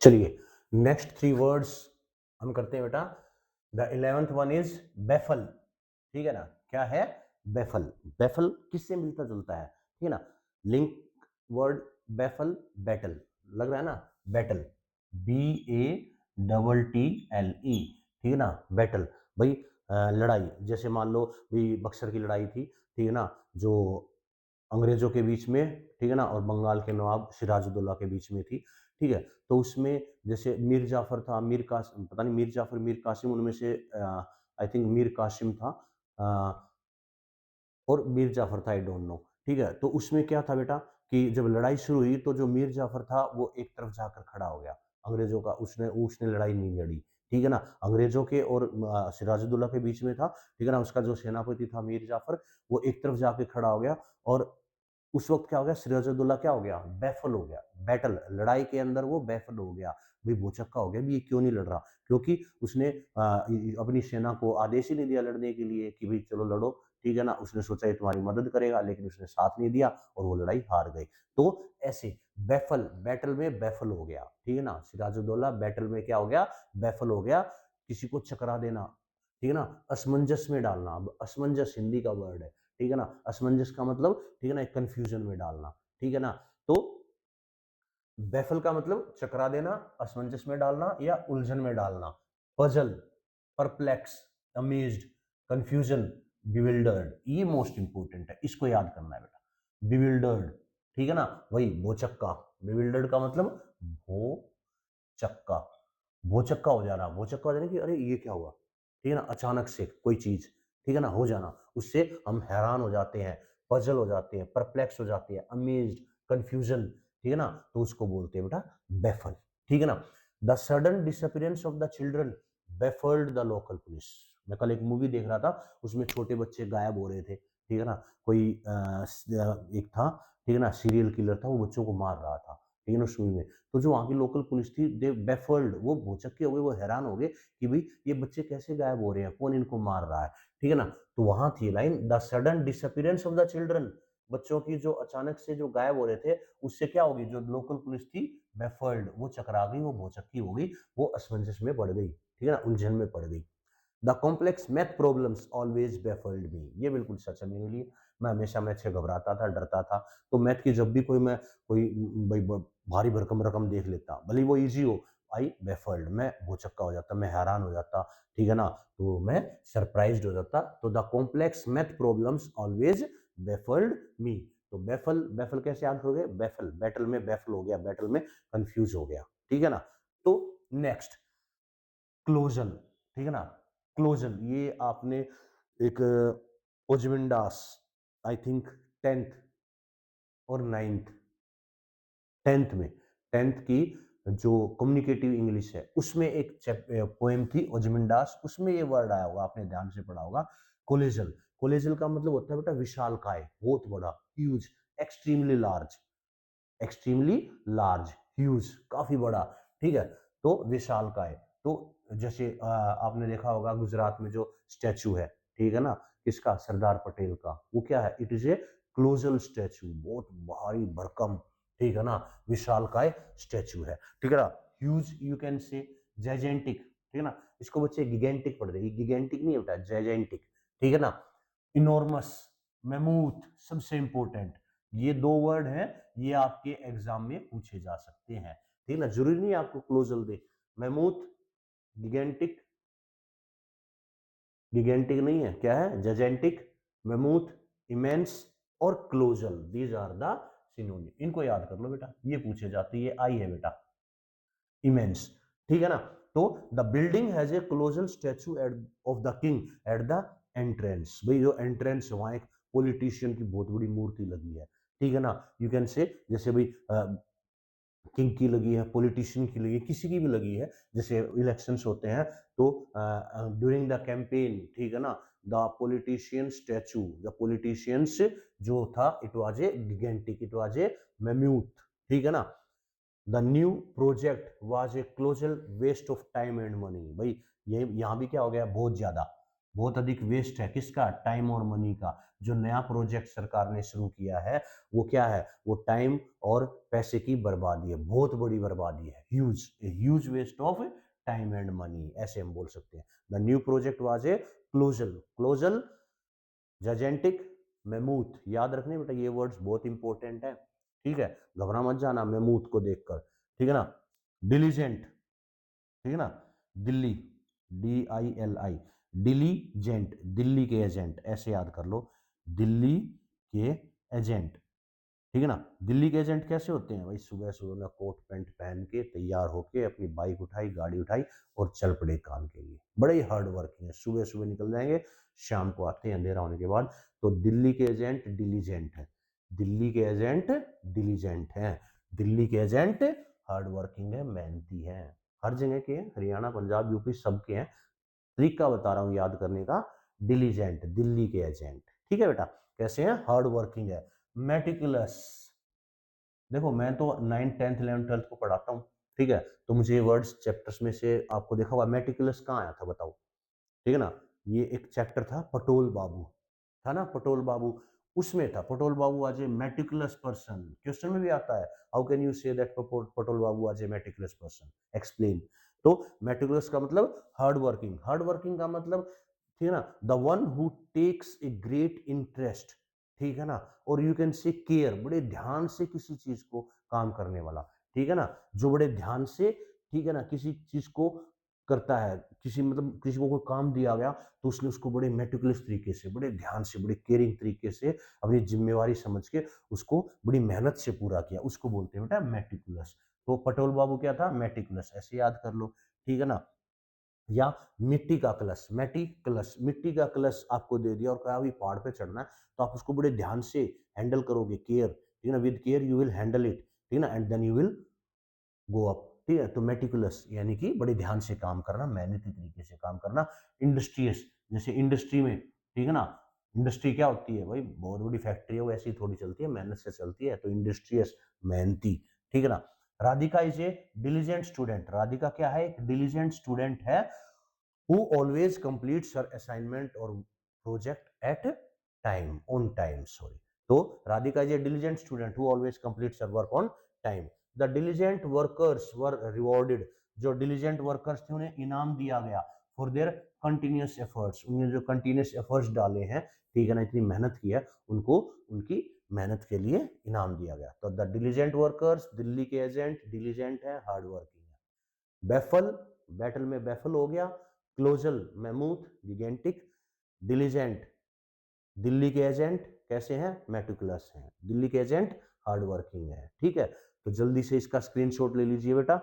चलिए, नेक्स्ट 3 वर्ड्स हम करते हैं बेटा। The 11th one is baffle, ठीक है ना, क्या है, बेफल, बेफल किससे मिलता जुलता है, ठीक है ना, लिंक वर्ड बेफल, बैटल, लग रहा है ना, बैटल, BATTLE, ठीक है ना, बैटल, भाई लड़ाई, जैसे मान लो भाई बक्सर की लड़ाई थी, ठीक है ना, जो अंग्रेजों के बीच में, ठीक है ना, और बंगाल के नवाब सिराजुद्दौला के बीच में थी, ठीक है, तो उसमें जैसे मीर जाफर था, मीर कासिम, पता नहीं मीर जाफर मीर कासिम, उनमें से आई थिंक मीर कासिम था, और मीर जाफर था, आई डोंट नो, ठीक है, तो उसमें क्या था बेटा कि जब लड़ाई शुरू हुई तो जो मीर जाफर था वो एक तरफ जाकर खड़ा हो गया, अंग्रेजों का, उसने उसने लड़ाई नहीं लड़ी, ठीक है ना, अंग्रेजों के और सिराजुद्दौला के बीच में था, ठीक है ना, उसका जो सेनापति था मीर जाफर, वो एक तरफ जाके खड़ा हो गया, और उस वक्त क्या हो गया, सिराजुद्दौला क्या हो गया, बैफल हो गया, बैटल, लड़ाई के अंदर वो बैफल हो गया, भाई भौचक्का हो गया, भी ये क्यों नहीं लड़ रहा, क्योंकि उसने अपनी सेना को आदेश ही नहीं दिया लड़ने के लिए कि भाई चलो लड़ो, ठीक है ना, उसने सोचा ये तुम्हारी मदद करेगा, लेकिन उसने साथ नहीं दिया और वो लड़ाई हार गए, तो ऐसे बैफल, बैटल में बैफल हो गया, ठीक है ना, सिराजुद्दौला बैटल में क्या हो गया, बैफल हो गया, किसी को चकरा देना, ठीक है ना, असमंजस में डालना, अब असमंजस हिंदी का वर्ड है, ठीक है ना, असमंजस का मतलब, ठीक है ना, एक कंफ्यूजन में डालना, ठीक है ना, तो बैफल का मतलब चकरा देना, असमंजस में डालना या उलझन में डालना, puzzle, perplex, amazed, confusion, bewildered, ये मोस्ट इंपोर्टेंट है, इसको याद करना है बेटा, बिविल्डर्ड, ठीक है ना, वही भोचक्का, बिविल्डर्ड का मतलब भो चक्का, भोचक्का हो जाना, भोचक्का हो जाना कि अरे ये क्या हुआ, ठीक है ना, अचानक से कोई चीज, ठीक है ना, हो जाना, उससे हम हैरान हो जाते हैं, पजल हो जाते हैं, परप्लेक्स हो जाते हैं, अमेज्ड, कंफ्यूजन, ठीक है ना, तो उसको बोलते हैं बेटा बेफल, ठीक है ना। The sudden disappearance of the children baffled the local police. मैं कल एक मूवी देख रहा था, उसमें छोटे बच्चे गायब हो रहे थे, ठीक है ना, कोई एक था, ठीक है ना, सीरियल किलर था, वो बच्चों को मार रहा था, ठीक है ना, सुई में। तो जो वहाँ की लोकल पुलिस थी, दे बेफल्ड, वो भौचक्के हो गए, वो हैरान हो गए कि भाई ये बच्चे कैसे गायब हो रहे हैं, कौन इनको मार रहा है, ठीक है ना। तो वहां थी line, the sudden disappearance of the children, बच्चों की जो अचानक से जो गायब हो रहे थे, उससे क्या होगी, जो लोकल पुलिस थी बेफल्ड, वो चकरा गई, वो भौचक्की हो गई, वो असमंजस में पड़ गई, ठीक है ना, उलझन में पड़ गई। The complex math problems always baffled me, ये बिल्कुल सच है मेरे लिए, मैं हमेशा मैथ से घबराता था, डरता था, तो मैथ की जब भी कोई भाई भारी भरकम रकम देख लेता, भले वो इजी हो, आई बेफल्ड, मैं भौचक्का हो जाता, मैं हैरान हो जाता, ठीक है ना, तो मैं सरप्राइज्ड हो जाता। तो the complex math problems always baffled me, तो बेफल, बेफल कैसे याद करोगे, बेफल, बैटल में बेफल हो गया, बैटल में कंफ्यूज हो गया, ठीक है ना। तो नेक्स्ट क्लोजन, ठीक है ना, क्लोजन, ये आपने एक ओजविंडास, आई थिंक 10th और 9th, 10th में, 10th की जो कम्युनिकेटिव इंग्लिश है, उसमें एक पोएम थी ओजमिंडास, उसमें ये वर्ड आया होगा, आपने ध्यान से पढ़ा होगा, कोलेजल। कोलेजल का मतलब होता है बेटा विशालकाय, बहुत बड़ा, huge, extremely large, extremely large, huge, काफी बड़ा, ठीक है, तो विशालकाय। तो जैसे आपने देखा होगा गुजरात में जो स्टैचू है, ठीक है ना, किसका, सरदार पटेल का, वो क्या है, it is a colossal statue, बहुत भारी भरकम, ठीक है ना, विशालकाय स्टैचू है, ठीक है ना। ह्यूज यू कैन से, जैजेंटिक, ठीक है ना, इसको बच्चे गिगेंटिक पढ़ रहे हैं, गिगेंटिक नहीं होता, जैजेंटिक, ठीक है ना। इनॉर्मस, मेमूथ, सबसे इंपॉर्टेंट, ये दो वर्ड हैं, ये आपके एग्जाम में पूछे जा सकते हैं, ठीक है ना, जरूरी नहीं आपको क्लोजल दे, मेमूथ, गिगेंटिक, गिगेंटिक नहीं है, क्या है, जजेंटिक, मेमूथ, इमेंस और colossal, these are the synonym, इनको याद कर लो बेटा, ये पूछे जाते, ये आई है बेटा, इमेंस, ठीक है ना। तो the building has a colossal statue at of the king at the entrance, भाई जो एंट्रेंस है वहां एक पॉलिटिशियन की बहुत बड़ी मूर्ति लगी है, ठीक है ना, यू कैन से, जैसे भाई किंग की लगी है, पॉलिटिशियन की लगी है, किसी की भी लगी है, जैसे इलेक्शंस होते हैं, तो ड्यूरिंग द कैंपेन, ठीक है ना, the politician statue, the politicians जो था, it was a gigantic, it was a mammoth, ठीक है ना। The new project was a colossal waste of time and money, भाई ये यहाँ भी क्या हो गया, बहुत ज्यादा, बहुत अधिक वेस्ट है, किसका, टाइम और मनी का। जो नया प्रोजेक्ट सरकार ने शुरू किया है, वो क्या है, वो टाइम और पैसे की बर्बादी है, बहुत बड़ी बर्बादी है, huge, huge waste of time and money, ऐसे हम बोल सकते हैं। The new project was a colossal, colossal, gigantic, mammoth, याद रखने बेटा, ये वर्ड्स बहुत इंपॉर्टेंट है, ठीक है, घबरा मत जाना मेमूथ को देखकर, ठीक है ना। डिलीजेंट, ठीक है ना, दिल्ली, DILI, डिलीजेंट, दिल्ली के एजेंट, ऐसे याद कर लो, दिल्ली के एजेंट, ठीक है ना। दिल्ली के एजेंट कैसे होते हैं भाई, सुबह सुबह में कोट पैंट पहन के तैयार होके अपनी बाइक उठाई, गाड़ी उठाई और चल पड़े काम के लिए, बड़े ही हार्ड वर्किंग है, सुबह सुबह निकल जाएंगे, शाम को आते हैं अंधेरा होने के बाद। तो दिल्ली के एजेंट डिलीजेंट है, दिल्ली के एजेंट डिलीजेंट है, दिल्ली के एजेंट हार्ड वर्किंग है, मेहनती है, हर जगह के हैं, हरियाणा पंजाब यूपी सबके हैं, तरीका बता रहा हूँ याद करने का, डिलीजेंट, दिल्ली के एजेंट, ठीक है बेटा, कैसे हैं, हार्ड वर्किंग है, मेटिकुलस, देखो मैं तो 9th 10th 11th 12th को पढ़ाता हूँ, ठीक है, तो मुझे ये वर्ड्स चैप्टर्स में से आपको देखा हुआ, मेटिकुलस कहाँ आया था बताओ, ठीक है ना, ये एक चैप्टर था पटोल बाबू, था ना, पटोल बाबू, उसमें था, पटोल Babu as a meticulous person, question में भी आता है, how can you say that Patol Babu as a meticulous person, explain. तो मेटिकुलस का मतलब हार्ड वर्किंग, हार्ड वर्किंग का मतलब, ठीक है ना, the one who takes a great interest, ठीक है ना, और यू कैन से केयर, बड़े ध्यान से किसी चीज को काम करने वाला, ठीक है ना, जो बड़े ध्यान से, ठीक है ना, किसी चीज को करता है, किसी मतलब किसी को कोई काम दिया गया तो उसने उसको बड़े मेटिकुलस तरीके से, बड़े ध्यान से, बड़े केयरिंग तरीके से अपनी जिम्मेवारी समझ के उसको बड़ी मेहनत से पूरा किया, उसको बोलते हैं बेटा मेटिकुलस। तो पटोल बाबू क्या था? मेटिकुलस, ऐसे याद कर लो, ठीक है ना। या मिट्टी का कलश, मेटिकुलस, मिट्टी का कलश आपको दे दिया और कहा अभी पहाड़ पे चढ़ना है, तो आप उसको बड़े ध्यान से हैंडल करोगे, केयर, ठीक है ना, with care you will handle it, ठीक है ना, and then you will go up, ठीक है। तो मेटिकुलस यानी कि बड़े ध्यान से काम करना, मेहनती तरीके से काम करना। इंडस्ट्रियस, जैसे इंडस्ट्री में, ठीक है ना, इंडस्ट्री क्या होती है भाई? बहुत बड़ी फैक्ट्री है, वो ऐसी थोड़ी चलती है, मेहनत से चलती है, तो इंडस्ट्रियस, मेहनती, ठीक है ना। Radhika is a diligent student, Radhika क्या है? एक डिलीजेंट स्टूडेंट है, who always completes her assignment or project at time, on time, sorry. So Radhika is a diligent student who always completes her work on time. The diligent workers were rewarded, जो diligent workers थे उन्हें इनाम दिया गया for their continuous efforts, उन्होंने जो continuous efforts डाले हैं, ठीक है ना, इतनी मेहनत की है, उनको उनकी मेहनत के लिए इनाम दिया गया। तो द डिलीजेंट वर्कर्स, दिल्ली के एजेंट, डिलीजेंट है, हार्ड वर्किंग है। बैफल, बैटल में बैफल हो गया। Colossal, mammoth, gigantic. Diligent, Delhi के एजेंट कैसे हैं? मेटिकुलस हैं। दिल्ली के एजेंट हार्ड वर्किंग है, ठीक है। तो जल्दी से इसका स्क्रीनशॉट ले लीजिए बेटा।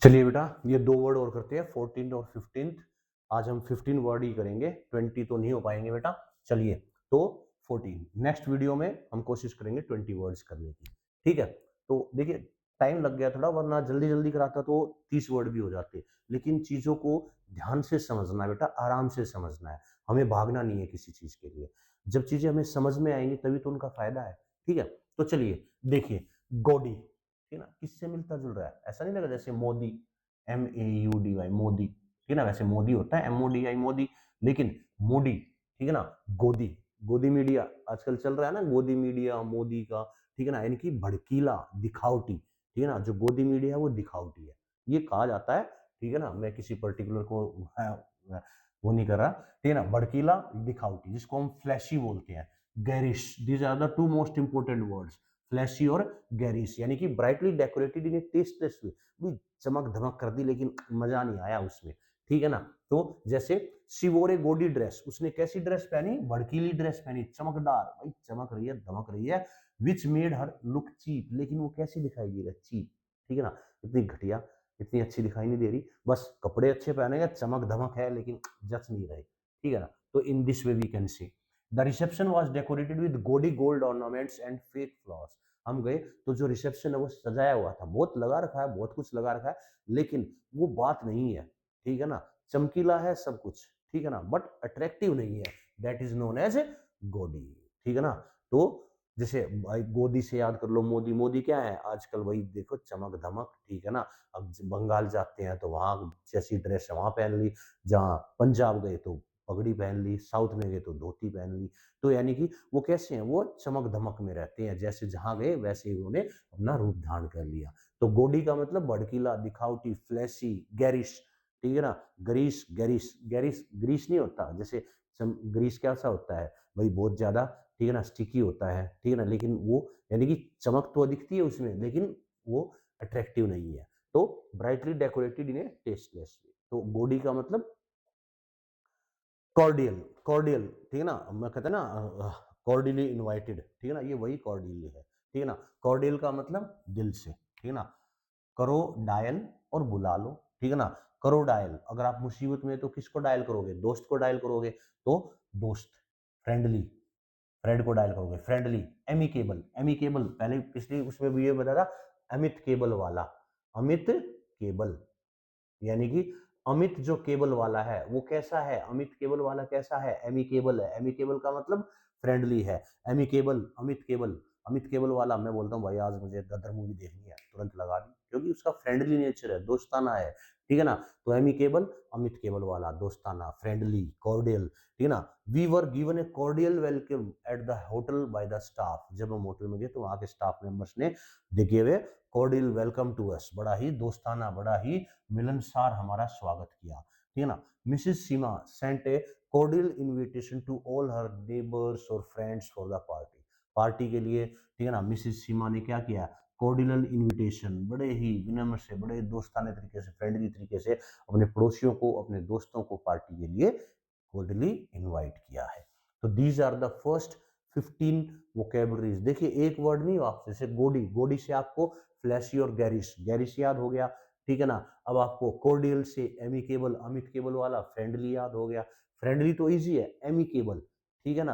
चलिए बेटा, ये 2 वर्ड और करते हैं, 14th और 15th। आज हम 15 वर्ड ही करेंगे, 20 तो नहीं हो पाएंगे बेटा। चलिए, तो 14 नेक्स्ट वीडियो में हम कोशिश करेंगे 20 वर्ड्स करने की, ठीक है। तो देखिए, टाइम लग गया थोड़ा, वरना जल्दी जल्दी कराता तो 30 वर्ड भी हो जाते। लेकिन चीजों को ध्यान से समझना है बेटा, आराम से समझना है, हमें भागना नहीं है किसी चीज के लिए। जब चीजें हमें समझ में आएंगी तभी तो उनका फायदा है, ठीक है। तो चलिए देखिए, गोडी, ठीक है ना, किससे मिलता जुल रहा है? ऐसा नहीं लगा जैसे मोदी, MAUDY, मोदी, ठीक है ना, वैसे मोदी होता है MODI, मोदी, लेकिन मोडी, ठीक है ना। गोदी, गोदी मीडिया आजकल चल रहा है ना, गोदी मीडिया मोदी का, ठीक है ना, यानी कि भड़कीला, दिखावटी, ठीक है ना, जो गोदी मीडिया है वो दिखावटी है, ये कहा जाता है, ठीक है ना। मैं किसी पर्टिकुलर को वो नहीं कर रहा, ठीक है ना। भड़कीला, दिखावटी, जिसको हम फ्लैशी बोलते हैं। Garish, these are the two most important words, flashy और गैरिश, यानी कि brightly decorated in a tasteless way, भी चमक धमक कर दी लेकिन मजा नहीं आया उसमें, ठीक है ना। तो जैसे शी वोर ए गोडी ड्रेस, उसने कैसी ड्रेस पहनी? भड़कीली ड्रेस पहनी, चमकदार, भाई चमक रही है, धमक रही है। Which made her look cheap, लेकिन वो कैसी दिखाई दे रही है? चीप, ठीक है ना, इतनी घटिया, इतनी अच्छी दिखाई नहीं दे रही, बस कपड़े अच्छे पहनेंगे, चमक धमक है लेकिन जच नहीं रहे, ठीक है ना। तो in this way we can say the reception was decorated with gaudy gold ornaments and fake floss. हम गए तो जो रिसेप्शन है वो सजाया हुआ था, बहुत लगा रखा है, बहुत कुछ लगा रखा है, लेकिन वो बात नहीं है, ठीक है ना। चमकीला है सब कुछ, ठीक है ना, बट अट्रैक्टिव नहीं है, दैट इज नोन एज गोदी, ठीक है ना। तो जैसे भाई गोदी से याद कर लो मोदी, मोदी क्या है आजकल? वही देखो, चमक धमक, ठीक है ना। अब बंगाल जाते हैं तो वहां जैसी ड्रेस है वहां पहन ली, जहाँ पंजाब गए तो पगड़ी पहन ली, साउथ में गए तो धोती पहन ली। तो यानी कि वो कैसे हैं? वो चमक धमक में रहते हैं, जैसे जहां गए वैसे ही उन्होंने अपना रूप धारण कर लिया। तो गोडी का मतलब भड़कीला, दिखावटी, फ्लैशी, गैरिश, ठीक है ना। ग्रीस, गैरिश, गैरिश ग्रीस नहीं होता, जैसे ग्रीस कैसा होता है भाई? बहुत ज्यादा, ठीक है ना, स्टिकी होता है, ठीक है ना, लेकिन वो यानी कि चमक तो दिखती है उसमें, लेकिन वो अट्रैक्टिव नहीं है। तो brightly decorated in a tasteless वे, तो गोडी का मतलब कॉर्डियल, कॉर्डियल, ठीक है ना, मैं कहते हैं ना कॉर्डियली इनवाइटेड, ठीक है ना, ये वही कॉर्डियली है, ठीक है ना। कॉर्डियल का मतलब दिल से, ठीक है ना। करो डायल और बुला लो, ठीक है ना। करो डायल, अगर आप मुसीबत में तो किसको डायल करोगे? दोस्त को डायल करोगे, तो दोस्त। फ्रेंडली, फ्रेंड को डायल करोगे, फ्रेंडली। एमिकेबल, एमिकेबल पहले पिछली उसमें भी ये बताया था, अमित केबल वाला, अमित केबल, यानी कि अमित जो केबल वाला है वो कैसा है? अमित केबल वाला कैसा है? एमिकेबल है। एमिकेबल का मतलब फ्रेंडली है। Amicable, Amit cable, Amit cable वाला, मैं बोलता हूँ भाई आज मुझे गदर मूवी देखनी है, तुरंत लगा दी, क्योंकि उसका फ्रेंडली नेचर है, दोस्ताना है, ठीक है ना। तो एमिकेबल, अमित केबल वाला, दोस्ताना, फ्रेंडली, कॉर्डियल, ठीक है ना। We were given a cordial welcome at the hotel by the staff, जब हम होटल में गए तो वहां के स्टाफ मेंबर्स ने they give a cordial welcome to us, बड़ा ही दोस्ताना, बड़ा ही मिलनसार हमारा स्वागत किया, ठीक है ना। Mrs Seema sent a cordial invitation to all her neighbors or friends for the party। Party के लिए, ठीक है ना, मिसेस सीमा ने क्या किया, कॉर्डियल इनविटेशन, बड़े ही विनम्र से, बड़े दोस्ताने तरीके से, फ्रेंडली तरीके से अपने पड़ोसियों को, अपने दोस्तों को पार्टी के लिए कोर्डियली इनवाइट किया है। तो these are the first 15 vocabularies. देखिए एक वर्ड नहीं आपसे, जैसे गोडी, गोडी से आपको फ्लैशी और गैरिश, गैरिश याद हो गया, ठीक है ना। अब आपको कोर्डियल से एमिकेबल, अमिकेबल वाला फ्रेंडली याद हो गया। फ्रेंडली तो इजी है, एमिकेबल, ठीक है ना।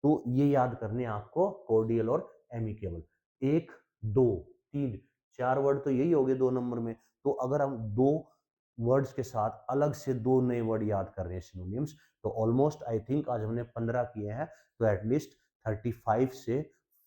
तो ये याद करने आपको कोर्डियल और एमिकेबल। एक, दो, तीन, चार वर्ड तो यही हो गए 2 नंबर में। तो अगर हम 2 वर्ड्स के साथ अलग से 2 नए वर्ड याद कर रहे हैं सिनोनिम्स, तो ऑलमोस्ट आई थिंक आज हमने 15 किए हैं, तो एटलीस्ट 35 से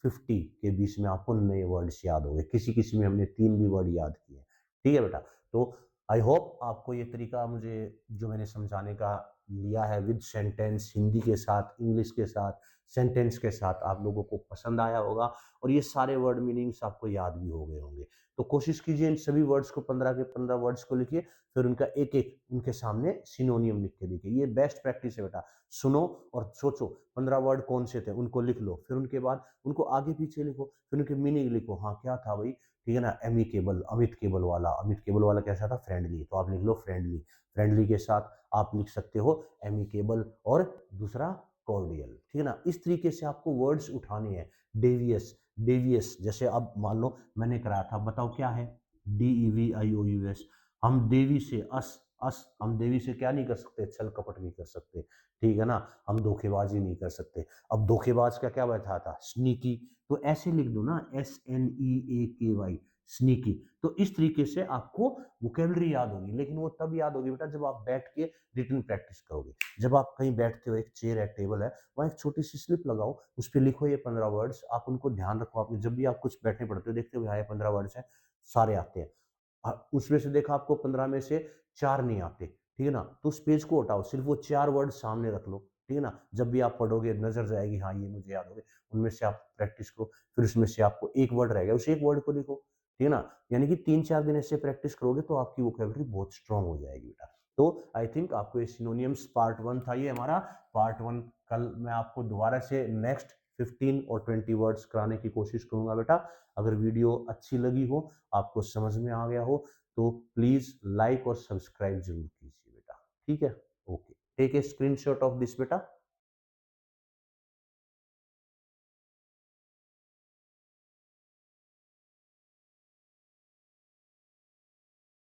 50 के बीच में आपको नए वर्ड्स याद हो गए। किसी किसी में हमने 3 भी वर्ड याद किए। ठीक है बेटा। तो आई होप आपको ये तरीका मुझे जो मैंने समझाने का लिया है विद सेंटेंस, हिंदी के साथ, इंग्लिश के साथ, सेंटेंस के साथ, आप लोगों को पसंद आया होगा और ये सारे वर्ड मीनिंग्स आपको याद भी हो गए होंगे। तो कोशिश कीजिए इन सभी वर्ड्स को, 15 के 15 वर्ड्स को लिखिए, फिर उनका एक एक उनके सामने सिनोनियम लिख के देखिए। ये बेस्ट प्रैक्टिस है बेटा। सुनो और सोचो 15 वर्ड कौन से थे, उनको लिख लो, फिर उनके बाद उनको आगे पीछे लिखो, फिर उनके मीनिंग लिखो। हाँ क्या था भाई, ठीक है ना, एमिकेबल, अमित केबल वाला, अमित केबल वाला कैसा था, फ्रेंडली, तो आप लिख लो फ्रेंडली। फ्रेंडली के साथ आप लिख सकते हो एमिकेबल और दूसरा कॉर्डियल, ठीक है ना। इस तरीके से आपको वर्ड्स उठाने हैं। डेवियस, डेवियस, जैसे अब मान लो मैंने कराया था, बताओ क्या है, DEVIOUS। हम देवी से, अस हम देवी से क्या नहीं कर सकते, छल कपट नहीं कर सकते, ठीक है ना। हम धोखेबाजी नहीं कर सकते। अब धोखेबाज का क्या बैठा था, स्नीकी, तो ऐसे लिख दो ना, SNEAKY, स्नीकी। तो इस तरीके से आपको वोकेबलरी याद होगी, लेकिन वो तब याद होगी बेटा जब आप बैठ के रिटन प्रैक्टिस करोगे। जब आप कहीं बैठते हो, एक चेयर है, टेबल है, वहाँ एक छोटी सी स्लिप लगाओ, उस पर लिखो ये 15 वर्ड्स, आप उनको ध्यान रखो। आपने जब भी आप कुछ बैठने पड़ते हो, देखते हो हाँ ये 15 वर्ड्स हैं, सारे आते हैं। उसमें से देखा आपको 15 में से 4 नहीं आते, ठीक है ना, तो उस पेज को हटाओ, सिर्फ वो 4 वर्ड सामने रख लो, ठीक है ना। जब भी आप पढ़ोगे नजर जाएगी, हाँ ये मुझे याद हो गए, उनमें से आप प्रैक्टिस करो। फिर उसमें से आपको एक वर्ड रह गया, उस एक वर्ड को लिखो, ठीक है ना। यानी कि 3-4 दिन ऐसे प्रैक्टिस करोगे तो आपकी वोकैबुलरी बहुत स्ट्रांग हो जाएगी बेटा। तो आई थिंक आपको ये सिनोनियम्स पार्ट 1 था ये हमारा पार्ट 1। कल मैं आपको दोबारा से नेक्स्ट 15 और 20 वर्ड्स कराने की कोशिश करूंगा बेटा। अगर वीडियो अच्छी लगी हो, आपको समझ में आ गया हो, तो प्लीज लाइक और सब्सक्राइब जरूर कीजिए बेटा। ठीक है, okay, take a screenshot of this बेटा।